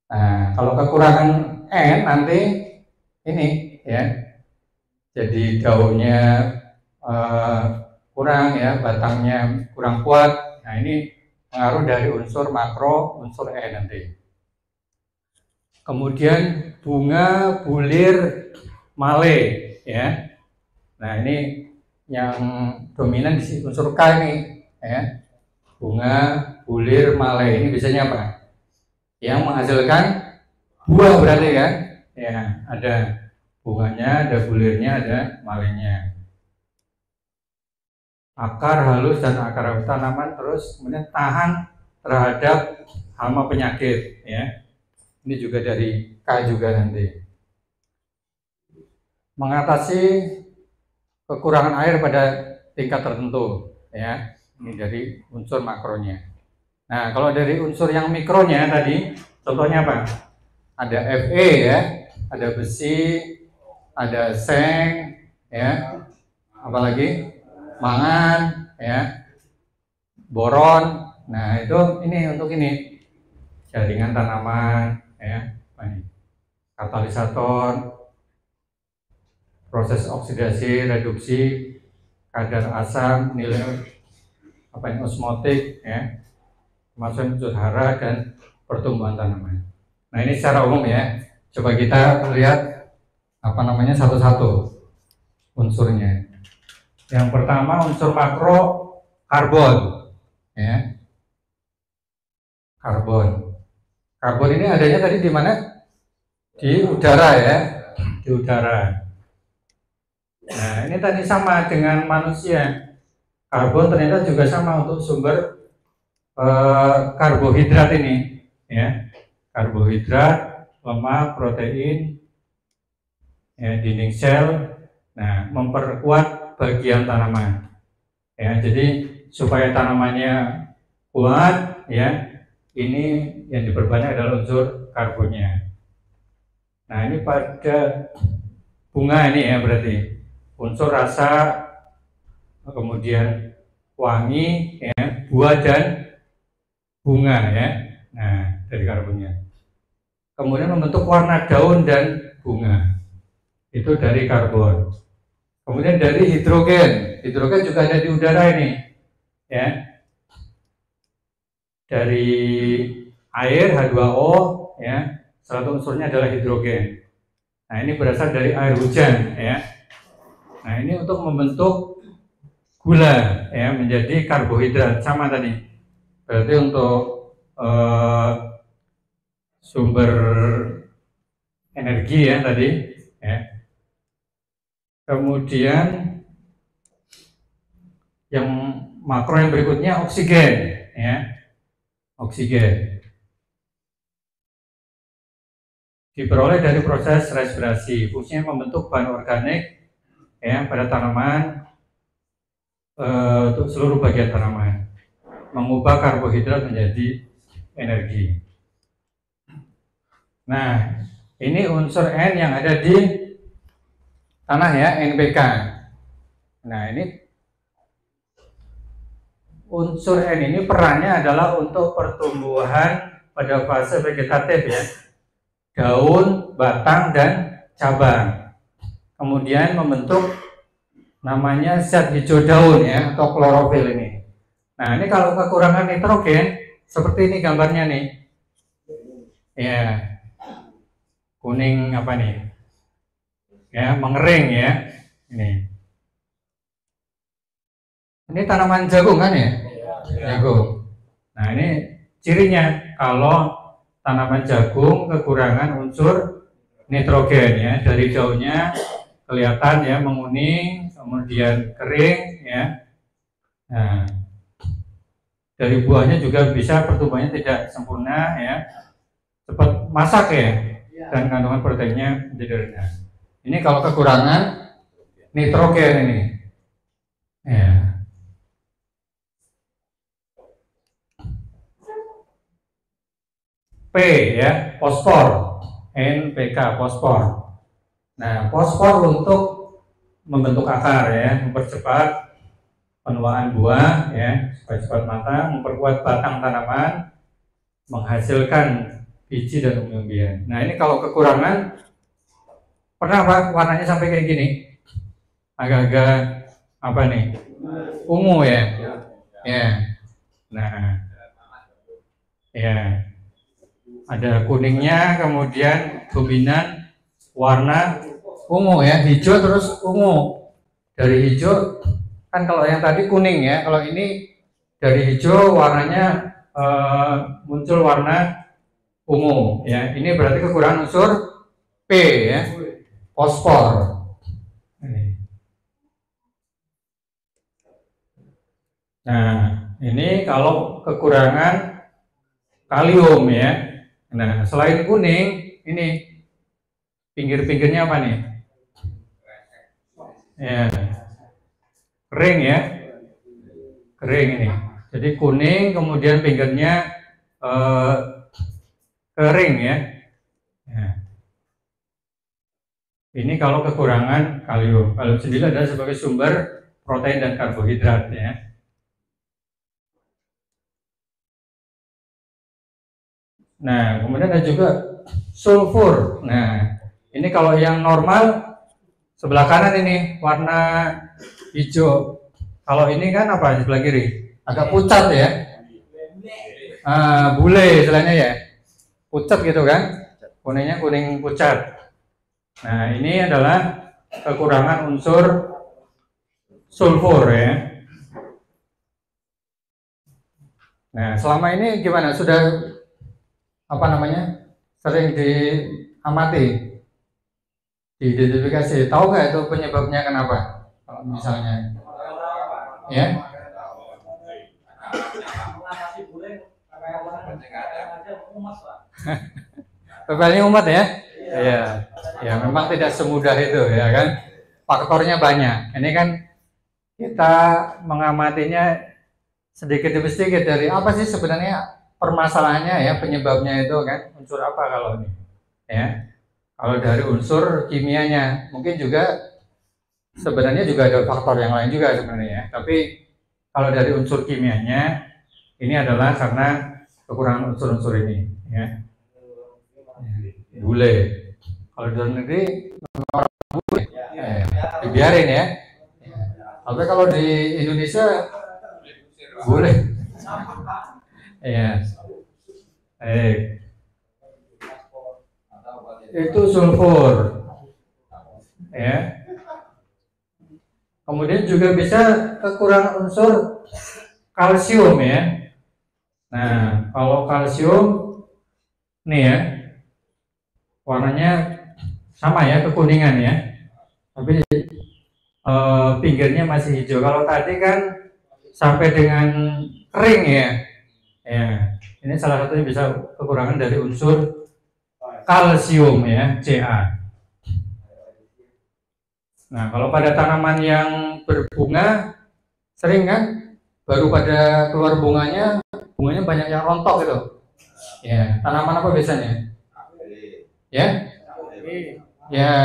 A: Nah, kalau kekurangan N nanti ini ya, jadi daunnya kurang ya, batangnya kurang kuat. Nah, ini pengaruh dari unsur makro, unsur E nanti. Kemudian bunga, bulir, male ya. Nah, ini yang dominan di unsur K ini ya. Bunga, bulir, male ini biasanya apa? Yang menghasilkan buah berarti kan? Ya, ada bunganya, ada bulirnya, ada malenya. Akar halus dan akar tanaman terus kemudian tahan terhadap hama penyakit ya. Ini juga dari K juga nanti. Mengatasi kekurangan air pada tingkat tertentu ya. Ini dari unsur makronya. Nah, kalau dari unsur yang mikronya tadi contohnya apa? Ada Fe ya, ada besi, ada seng ya, apalagi mangan ya, boron. Nah, itu ini untuk ini jaringan tanaman ya, katalisator, proses oksidasi, reduksi, kadar asam, nilai osmotik ya, termasuk unsur hara dan pertumbuhan tanaman. Nah, ini secara umum ya. Coba kita lihat satu-satu unsurnya. Yang pertama unsur makro karbon ya. Karbon ini adanya tadi di mana? Di udara ya, di udara. Nah, ini tadi sama dengan manusia. Karbon ternyata juga sama untuk sumber karbohidrat ini ya. Karbohidrat, lemak, protein, ya, dinding sel. Nah, memperkuat bagian tanaman ya. Jadi supaya tanamannya kuat ya, ini yang diperbanyak adalah unsur karbonnya. Nah, ini pada bunga ini ya, berarti unsur rasa, kemudian wangi ya, buah dan bunga ya. Nah, dari karbonnya. Kemudian membentuk warna daun dan bunga, itu dari karbon. Kemudian dari hidrogen juga ada di udara ini ya. Dari air H2O ya, salah satu unsurnya adalah hidrogen. Nah, ini berasal dari air hujan ya. Nah, ini untuk membentuk gula ya, menjadi karbohidrat sama tadi. Berarti untuk sumber energi ya tadi ya. Kemudian yang makro yang berikutnya oksigen ya. Oksigen diperoleh dari proses respirasi, fungsinya membentuk bahan organik ya pada tanaman, untuk seluruh bagian tanaman, mengubah karbohidrat menjadi energi. Nah, ini unsur N yang ada di tanah ya, NPK. Nah, ini unsur N ini perannya adalah untuk pertumbuhan pada fase vegetatif ya, daun, batang, dan cabang. Kemudian membentuk namanya zat hijau daun ya, atau klorofil ini. Nah, ini kalau kekurangan nitrogen seperti ini gambarnya nih ya, kuning apa nih? Ya, mengering ya. Ini tanaman jagung kan ya? Jagung. Nah, ini cirinya kalau tanaman jagung kekurangan unsur nitrogen ya. Dari daunnya kelihatan ya menguning, kemudian kering ya. Nah, dari buahnya juga bisa pertumbuhannya tidak sempurna ya, cepat masak ya, dan kandungan proteinnya menjadi rendah. Ini kalau kekurangan nitrogen ini ya. P ya, fosfor, NPK, fosfor. Nah, fosfor untuk membentuk akar ya, mempercepat penuaan buah ya, supaya cepat matang, memperkuat batang tanaman, menghasilkan biji dan umbi-umbian. Nah, ini kalau kekurangan, pernah Pak warnanya sampai kayak gini, agak-agak apa nih, ungu ya, ya. Nah, ya, ada kuningnya, kemudian dominan warna ungu ya, hijau terus ungu. Dari hijau kan kalau yang tadi kuning ya, kalau ini dari hijau warnanya muncul warna ungu ya. Ini berarti kekurangan unsur P ya, fosfor. Nah, ini kalau kekurangan kalium ya. Nah, selain kuning, ini pinggir-pinggirnya apa nih? Ya, kering ya, kering ini. Jadi kuning, kemudian pinggirnya kering ya. Ini kalau kekurangan kalium. Kalium sendiri adalah sebagai sumber protein dan karbohidrat ya. Nah, kemudian ada juga sulfur. Nah, ini kalau yang normal sebelah kanan ini warna hijau. Kalau ini kan apa sebelah kiri? Agak pucat ya. Bule istilahnya ya. Pucat gitu kan? Kuningnya kuning pucat. Nah, ini adalah kekurangan unsur sulfur ya. Nah, selama ini gimana? Sudah apa namanya? Sering diamati, diidentifikasi. Tahu nggak itu penyebabnya kenapa? Kalau misalnya, ya? Bapaknya umat ya? Iya. Ya, memang tidak semudah itu ya kan. Faktornya banyak. Ini kan kita mengamatinya sedikit demi sedikit dari apa sih sebenarnya permasalahannya ya, penyebabnya itu kan unsur apa kalau ini ya. Kalau dari unsur kimianya mungkin juga sebenarnya juga ada faktor yang lain juga sebenarnya. Tapi kalau dari unsur kimianya ini adalah karena kekurangan unsur-unsur ini ya. Bule. Kalau di luar negeri bule, dibiarin ya. Tapi kalau di Indonesia boleh. Ya. Itu sulfur. Ya. Kemudian juga bisa kekurangan unsur kalsium ya. Nah, kalau kalsium nih ya, warnanya sama ya, kekuningan ya. Tapi pinggirnya masih hijau. Kalau tadi kan sampai dengan kering ya. Ya, ini salah satunya bisa kekurangan dari unsur kalsium ya, Ca. Nah, kalau pada tanaman yang berbunga sering kan baru pada keluar bunganya banyak yang rontok gitu. Ya, tanaman apa biasanya? Ya? Ya,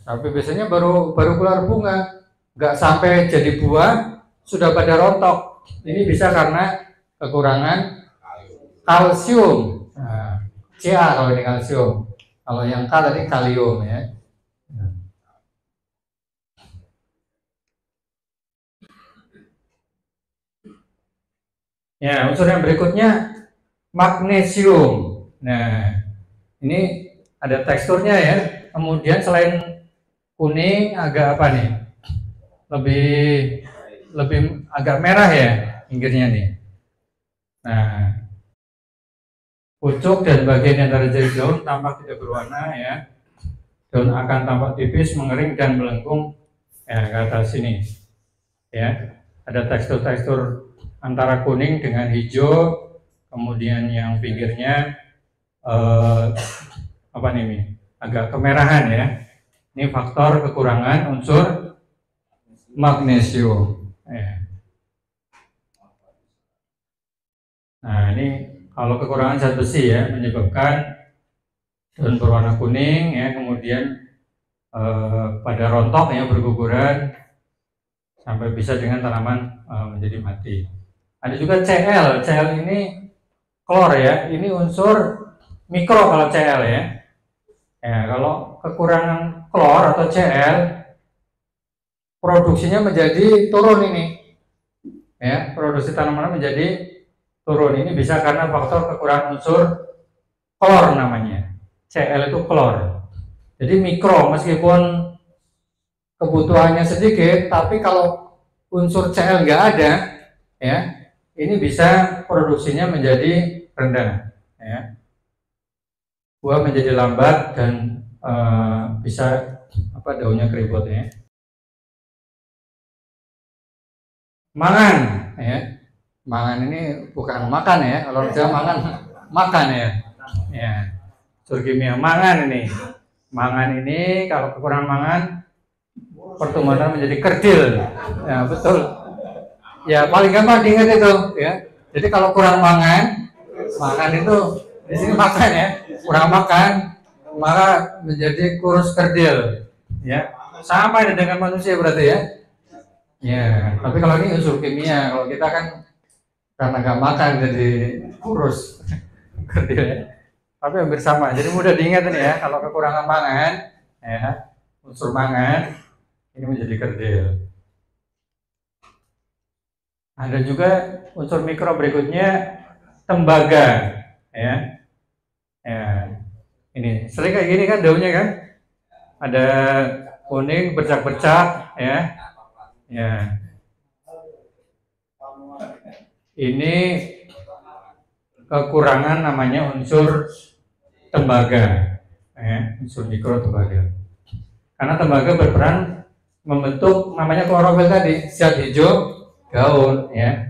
A: tapi biasanya baru keluar bunga, nggak sampai jadi buah sudah pada rontok. Ini bisa karena kekurangan kalsium. Nah, Ca kalau ini kalsium. Kalau yang K tadi kalium ya. Ya, unsur yang berikutnya magnesium. Nah, ini ada teksturnya ya. Kemudian selain kuning agak apa nih? Lebih agak merah ya pinggirnya nih. Nah, pucuk dan bagian antara jari daun tampak tidak berwarna ya. Daun akan tampak tipis, mengering dan melengkung ya ke atas sini. Ya, ada tekstur-tekstur antara kuning dengan hijau, kemudian yang pinggirnya apa nih? Agak kemerahan ya. Ini faktor kekurangan unsur magnesium. Ya. Nah, ini kalau kekurangan zat besi ya menyebabkan daun berwarna kuning ya, kemudian pada rontok ya berguguran sampai bisa dengan tanaman menjadi mati. Ada juga Cl. Cl ini klor ya. Ini unsur mikro kalau Cl ya. Ya, kalau kekurangan klor atau Cl, produksinya menjadi turun ini. Ya, produksi tanaman menjadi turun. Ini bisa karena faktor kekurangan unsur klor namanya. Cl itu klor. Jadi mikro meskipun kebutuhannya sedikit, tapi kalau unsur Cl nggak ada, ya, ini bisa produksinya menjadi rendah. Ya. Buah menjadi lambat dan bisa daunnya keriput ya. Mangan ya. Mangan ini bukan makan ya. Kalau Jawa mangan makan ya. Ya. Unsur kimia mangan ini. Mangan ini kalau kekurangan mangan pertumbuhan menjadi kerdil. Ya, betul. Ya, paling gampang diingat itu ya. Jadi kalau kurang mangan itu di sini makan ya. Kurang makan maka menjadi kurus kerdil. Ya. Sama dengan manusia berarti ya. Ya, tapi kalau ini unsur kimia, kalau kita kan karena nggak makan jadi kurus kerdil ya. Tapi hampir sama, jadi mudah diingat ini ya. Kalau kekurangan mangan, ya unsur mangan ini menjadi kerdil. Ada juga unsur mikro berikutnya tembaga, ya. Ya, ini sering kayak gini kan daunnya kan, ada kuning bercak-bercak, ya. Ya, ini kekurangan namanya unsur tembaga, ya, unsur mikro tembaga. Karena tembaga berperan membentuk namanya klorofil tadi, zat hijau daun, ya.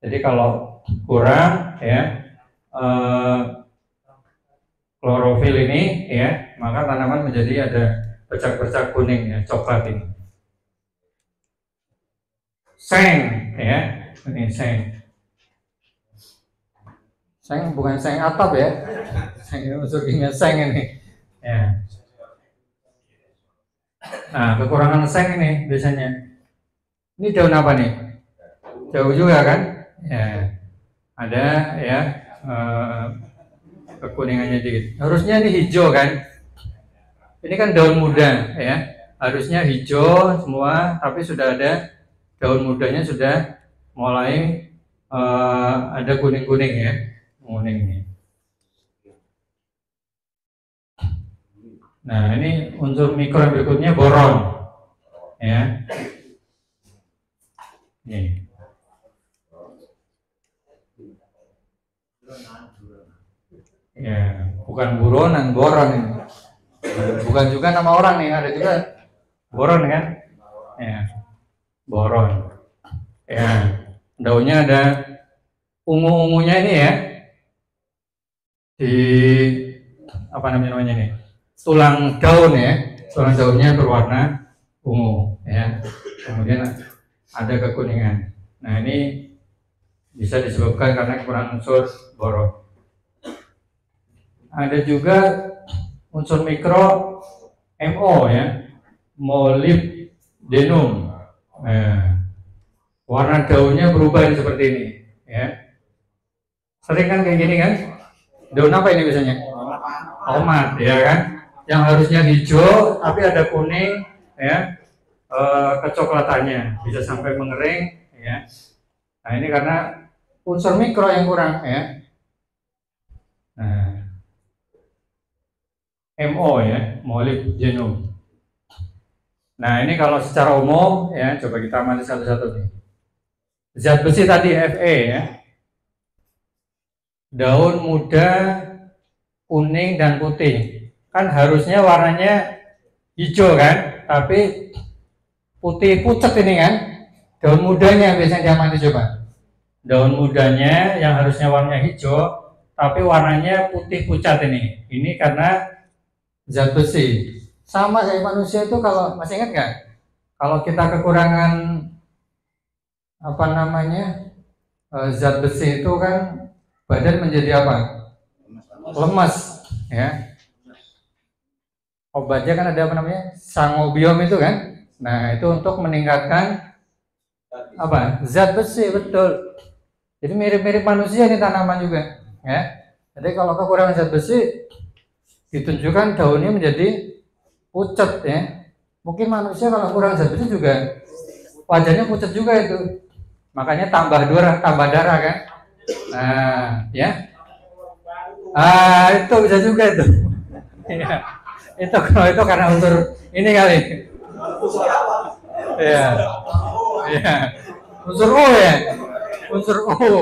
A: Jadi kalau kurang, ya, klorofil ini, ya, maka tanaman menjadi ada bercak-bercak kuning, ya, coklat ini. Seng, ya, ini seng. Seng bukan seng atap ya, seng ini unsur kimia seng ini. Ya. Nah, kekurangan seng ini biasanya. Ini daun apa nih? Jauh juga kan? Ya. Ada ya kekuningannya dikit. Harusnya ini hijau kan? Ini kan daun muda ya. Harusnya hijau semua, tapi sudah ada daun mudanya sudah mulai ada kuning-kuning ya. Kuning ini. Nah, ini unsur mikro yang berikutnya boron. Ya. Ini. Ya, bukan buronan, boron ini. Bukan juga nama orang nih, ada juga boron kan? Ya. Boron. Ya. Daunnya ada ungu-ungunya ini ya. Di apa namanya nih? Tulang daun ya. Tulang daunnya berwarna ungu ya. Kemudian ada kekuningan. Nah, ini bisa disebabkan karena kekurangan unsur boron. Ada juga unsur mikro MO ya, molybdenum. Warna daunnya berubah seperti ini ya. Sering kan kayak gini kan? Daun apa ini biasanya? Tomat ya kan? Yang harusnya hijau tapi ada kuning ya, kecoklatannya bisa sampai mengering ya. Nah, ini karena unsur mikro yang kurang ya. Nah, MO ya, molybdenum. Nah, ini kalau secara umum ya, coba kita amati satu-satu nih. Zat besi tadi Fe ya. Daun muda kuning dan putih. Kan harusnya warnanya hijau kan, tapi putih pucat ini kan. Daun mudanya biasanya diamati coba. Daun mudanya yang harusnya warnanya hijau, tapi warnanya putih pucat ini. Ini karena zat besi. Sama kayak manusia itu, kalau masih ingat nggak? Kalau kita kekurangan apa namanya zat besi itu kan badan menjadi apa? Lemas, ya. Obatnya kan ada apa namanya? Sangobiom itu kan. Nah, itu untuk meningkatkan apa? Zat besi, betul. Jadi mirip-mirip manusia ini tanaman juga, ya. Jadi kalau kekurangan zat besi ditunjukkan daunnya menjadi pucat ya. Mungkin manusia kalau kurang zat besi juga wajahnya pucat juga itu. Makanya tambah darah kan. Nah, ya. Itu bisa juga itu. Ya. Itu kalau itu karena unsur ini kali. Iya. Iya. Unsur U ya. Unsur U.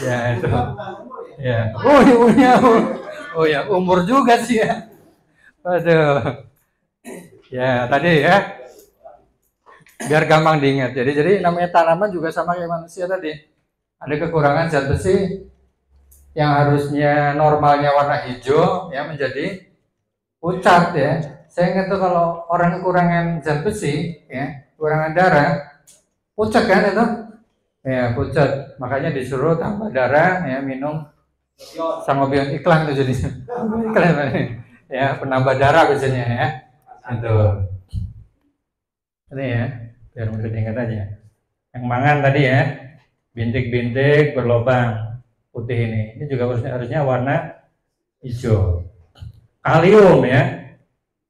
A: Ya itu. Ya. Oh ya, umur juga sih ya. Aduh. Ya, tadi ya. Biar gampang diingat. Jadi namanya tanaman juga sama kayak manusia tadi. Ada kekurangan zat besi yang harusnya normalnya warna hijau ya menjadi pucat ya. Saya ingat tuh kalau orang kekurangan zat besi ya, kekurangan darah, pucat kan itu? Ya, pucat. Makanya disuruh tambah darah ya, minum sangobion, iklan itu jadi. Iklan ya, penambah darah biasanya ya. Itu. Ini ya, biar mudah diingat aja. Yang mangan tadi ya, bintik-bintik berlobang putih ini juga harusnya warna hijau. Kalium ya,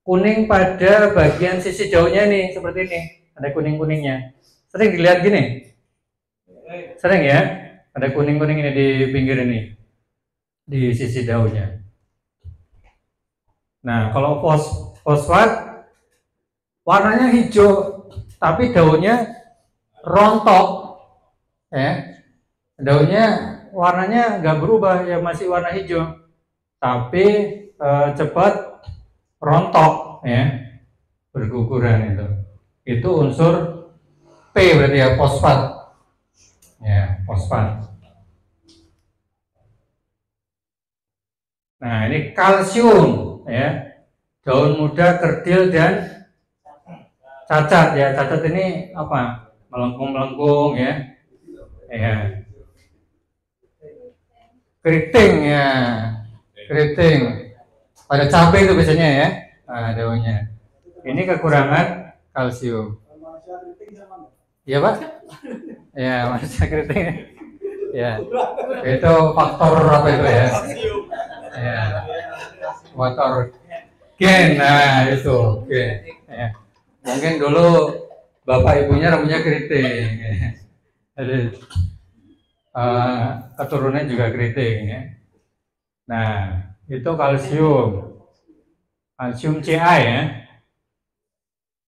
A: kuning pada bagian sisi daunnya nih, seperti ini, ada kuning-kuningnya. Sering dilihat gini? Sering ya, ada kuning-kuning ini di pinggir ini, di sisi daunnya. Nah, kalau fosfat warnanya hijau, tapi daunnya rontok, ya. Daunnya warnanya nggak berubah, ya masih warna hijau, tapi cepat rontok, ya, berguguran itu. Itu unsur P berarti ya, fosfat, ya, fosfat. Nah, ini kalsium, ya. Daun muda kerdil dan cacat ya. Cacat ini apa? Melengkung-melengkung ya. Ya. Keriting ya. Keriting. Pada cabai itu biasanya ya. Nah, daunnya. Ini kekurangan kalsium. Iya, Pak? Ya, manusia keriting. Ya. Itu faktor apa itu ya? Ya. Faktor gen, nah itu gen. Ya. Mungkin dulu bapak ibunya rambutnya keriting, jadi keturunan juga keriting ya. Nah itu kalsium, kalsium Ca ya.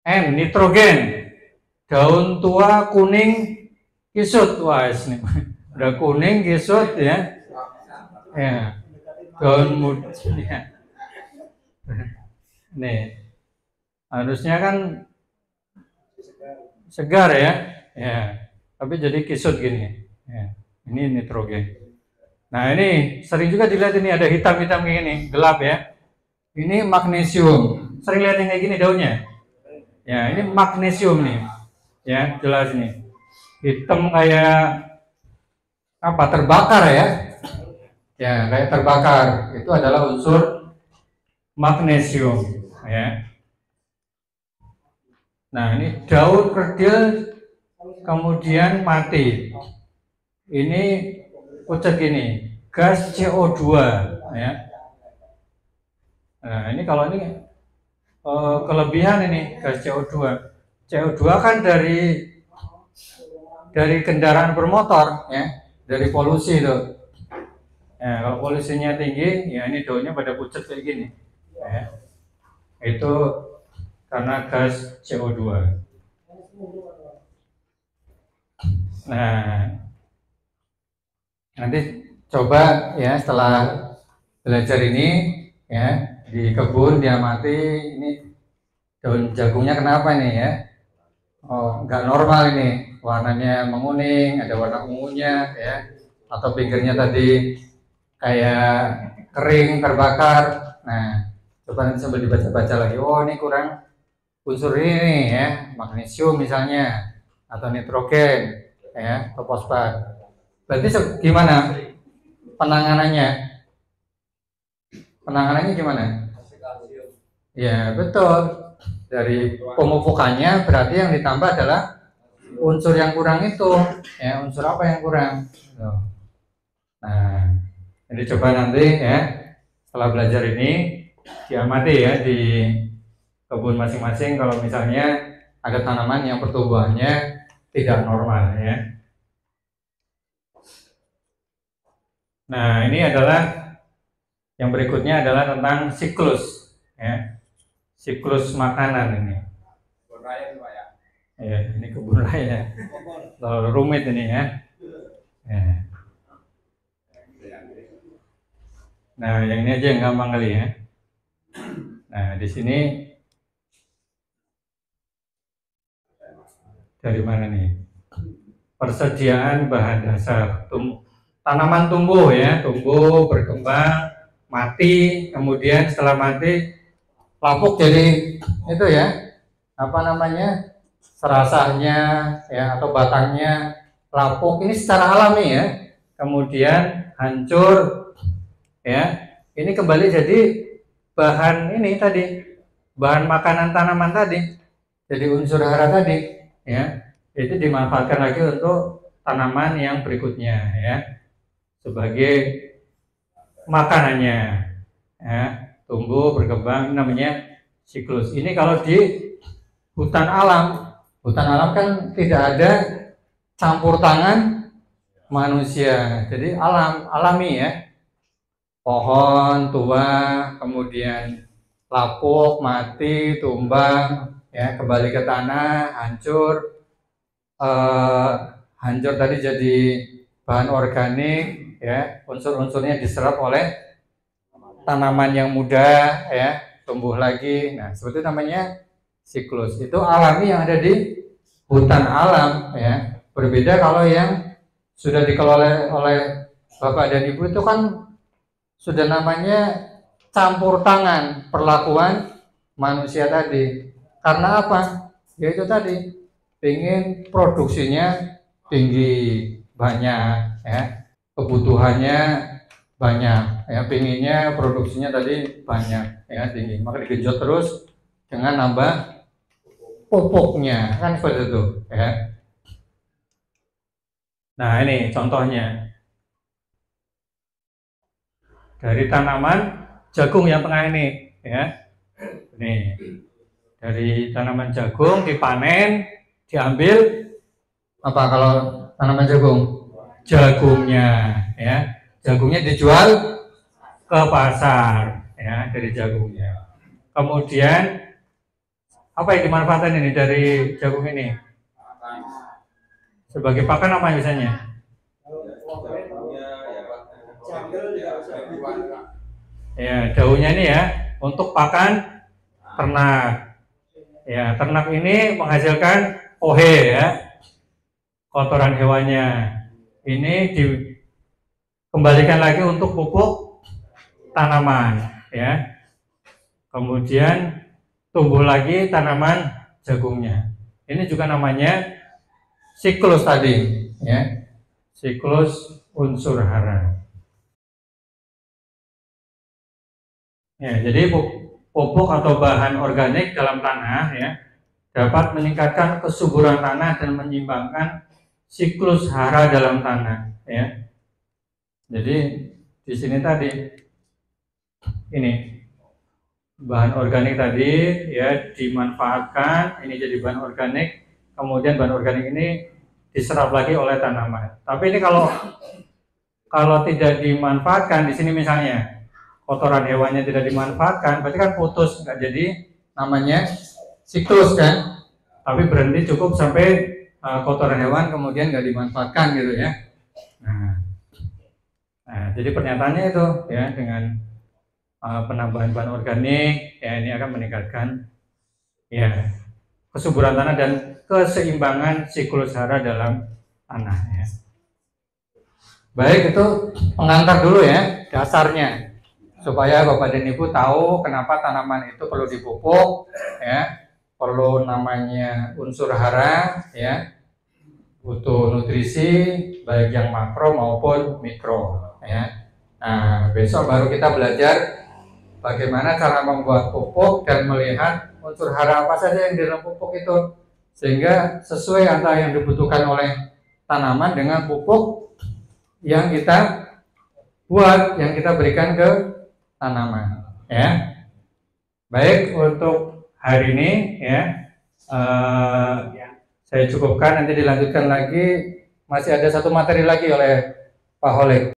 A: N nitrogen, daun tua kuning kisut, wah ini udah kuning kisut ya. Ya. Daun muda ya. Nih, harusnya kan segar ya, ya. Tapi jadi kisut gini. Ya. Ini nitrogen. Nah ini sering juga dilihat, ini ada hitam-hitam kayak gini, gelap ya. Ini magnesium. Sering lihat yang kayak gini daunnya. Ya, ini magnesium nih. Ya, jelas nih. Hitam kayak apa? Terbakar ya. Ya, kayak terbakar. Itu adalah unsur magnesium. Ya. Nah ini daun kerdil kemudian mati. Ini pucat gini, gas CO2 ya. Nah ini kalau ini kelebihan ini gas CO2. CO2 kan dari kendaraan bermotor ya, dari polusi itu. Nah, kalau polusinya tinggi, ya ini daunnya pada pucat kayak gini. Ya. Itu karena gas CO2. Nah, nanti coba ya setelah belajar ini ya di kebun diamati ini daun jagungnya kenapa nih ya? Oh, nggak normal ini, warnanya menguning, ada warna ungunya ya, atau pinggirnya tadi kayak kering terbakar. Nah, coba nanti sambil dibaca-baca lagi. Oh, ini kurang unsur ini nih ya, magnesium misalnya, atau nitrogen ya, atau fosfat. Berarti gimana penanganannya? Penanganannya gimana? Ya betul. Dari pemupukannya berarti yang ditambah adalah unsur yang kurang itu. Ya, unsur apa yang kurang? Tuh. Nah, jadi coba nanti ya setelah belajar ini diamati ya di kebun masing-masing kalau misalnya ada tanaman yang pertumbuhannya tidak normal ya. Nah, ini adalah yang berikutnya adalah tentang siklus ya. Siklus makanan ini.
B: Kebun raya Pak ya.
A: Ya, ini kebun raya. Terlalu rumit ini ya. Ya. Nah, yang ini aja yang gampang kali ya. Nah, di sini dari mana nih? Persediaan bahan dasar tanaman tumbuh ya, tumbuh, berkembang, mati, kemudian setelah mati lapuk jadi itu ya, apa namanya, serasahnya ya atau batangnya lapuk, ini secara alami ya, kemudian hancur ya, ini kembali jadi bahan ini tadi, bahan makanan tanaman tadi, jadi unsur hara tadi ya, itu dimanfaatkan lagi untuk tanaman yang berikutnya ya, sebagai makanannya ya, tumbuh berkembang, namanya siklus. Ini kalau di hutan alam kan tidak ada campur tangan manusia, jadi alami ya, pohon tua kemudian lapuk, mati, tumbang ya, kembali ke tanah, hancur, hancur tadi jadi bahan organik ya, unsur-unsurnya diserap oleh tanaman yang muda ya, tumbuh lagi. Nah, seperti namanya siklus. Itu alami yang ada di hutan alam ya. Berbeda kalau yang sudah dikelola oleh Bapak dan Ibu itu kan sudah namanya campur tangan perlakuan manusia tadi. Karena apa? Ya itu tadi, pengen produksinya tinggi, banyak ya, kebutuhannya banyak ya, pinginnya produksinya tadi banyak ya, tinggi, maka digenjot terus dengan nambah pupuknya kan seperti itu ya. Nah, ini contohnya dari tanaman jagung yang tengah ini ya. Nih, dari tanaman jagung dipanen, diambil apa kalau tanaman jagung? Jagungnya ya. Jagungnya dijual ke pasar ya, dari jagungnya. Kemudian apa yang dimanfaatkan ini dari jagung ini? Sebagai pakan apa misalnya? Ya, daunnya ini ya untuk pakan ternak. Ya, ternak ini menghasilkan ohe ya, kotoran hewannya. Ini dikembalikan lagi untuk pupuk tanaman ya. Kemudian tumbuh lagi tanaman jagungnya. Ini juga namanya siklus tadi ya. Siklus unsur hara. Ya, jadi pupuk atau bahan organik dalam tanah ya dapat meningkatkan kesuburan tanah dan menyeimbangkan siklus hara dalam tanah ya. Jadi di sini tadi ini bahan organik tadi ya dimanfaatkan, ini jadi bahan organik, kemudian bahan organik ini diserap lagi oleh tanaman. Tapi ini kalau kalau tidak dimanfaatkan di sini misalnya kotoran hewannya tidak dimanfaatkan, berarti kan putus, nggak jadi namanya siklus kan, tapi berhenti cukup sampai kotoran hewan kemudian nggak dimanfaatkan gitu ya. Nah, jadi pernyataannya itu ya dengan penambahan bahan organik ya ini akan meningkatkan ya kesuburan tanah dan keseimbangan siklus hara dalam tanah ya. Baik, itu pengantar dulu ya dasarnya supaya Bapak dan Ibu tahu kenapa tanaman itu perlu dipupuk ya, perlu namanya unsur hara ya, butuh nutrisi baik yang makro maupun mikro ya. Nah, besok baru kita belajar bagaimana cara membuat pupuk dan melihat unsur hara apa saja yang di dalam pupuk itu sehingga sesuai antara yang dibutuhkan oleh tanaman dengan pupuk yang kita buat, yang kita berikan ke tanaman ya. Baik, untuk hari ini ya saya cukupkan, nanti dilanjutkan lagi, masih ada satu materi lagi oleh Pak Holek.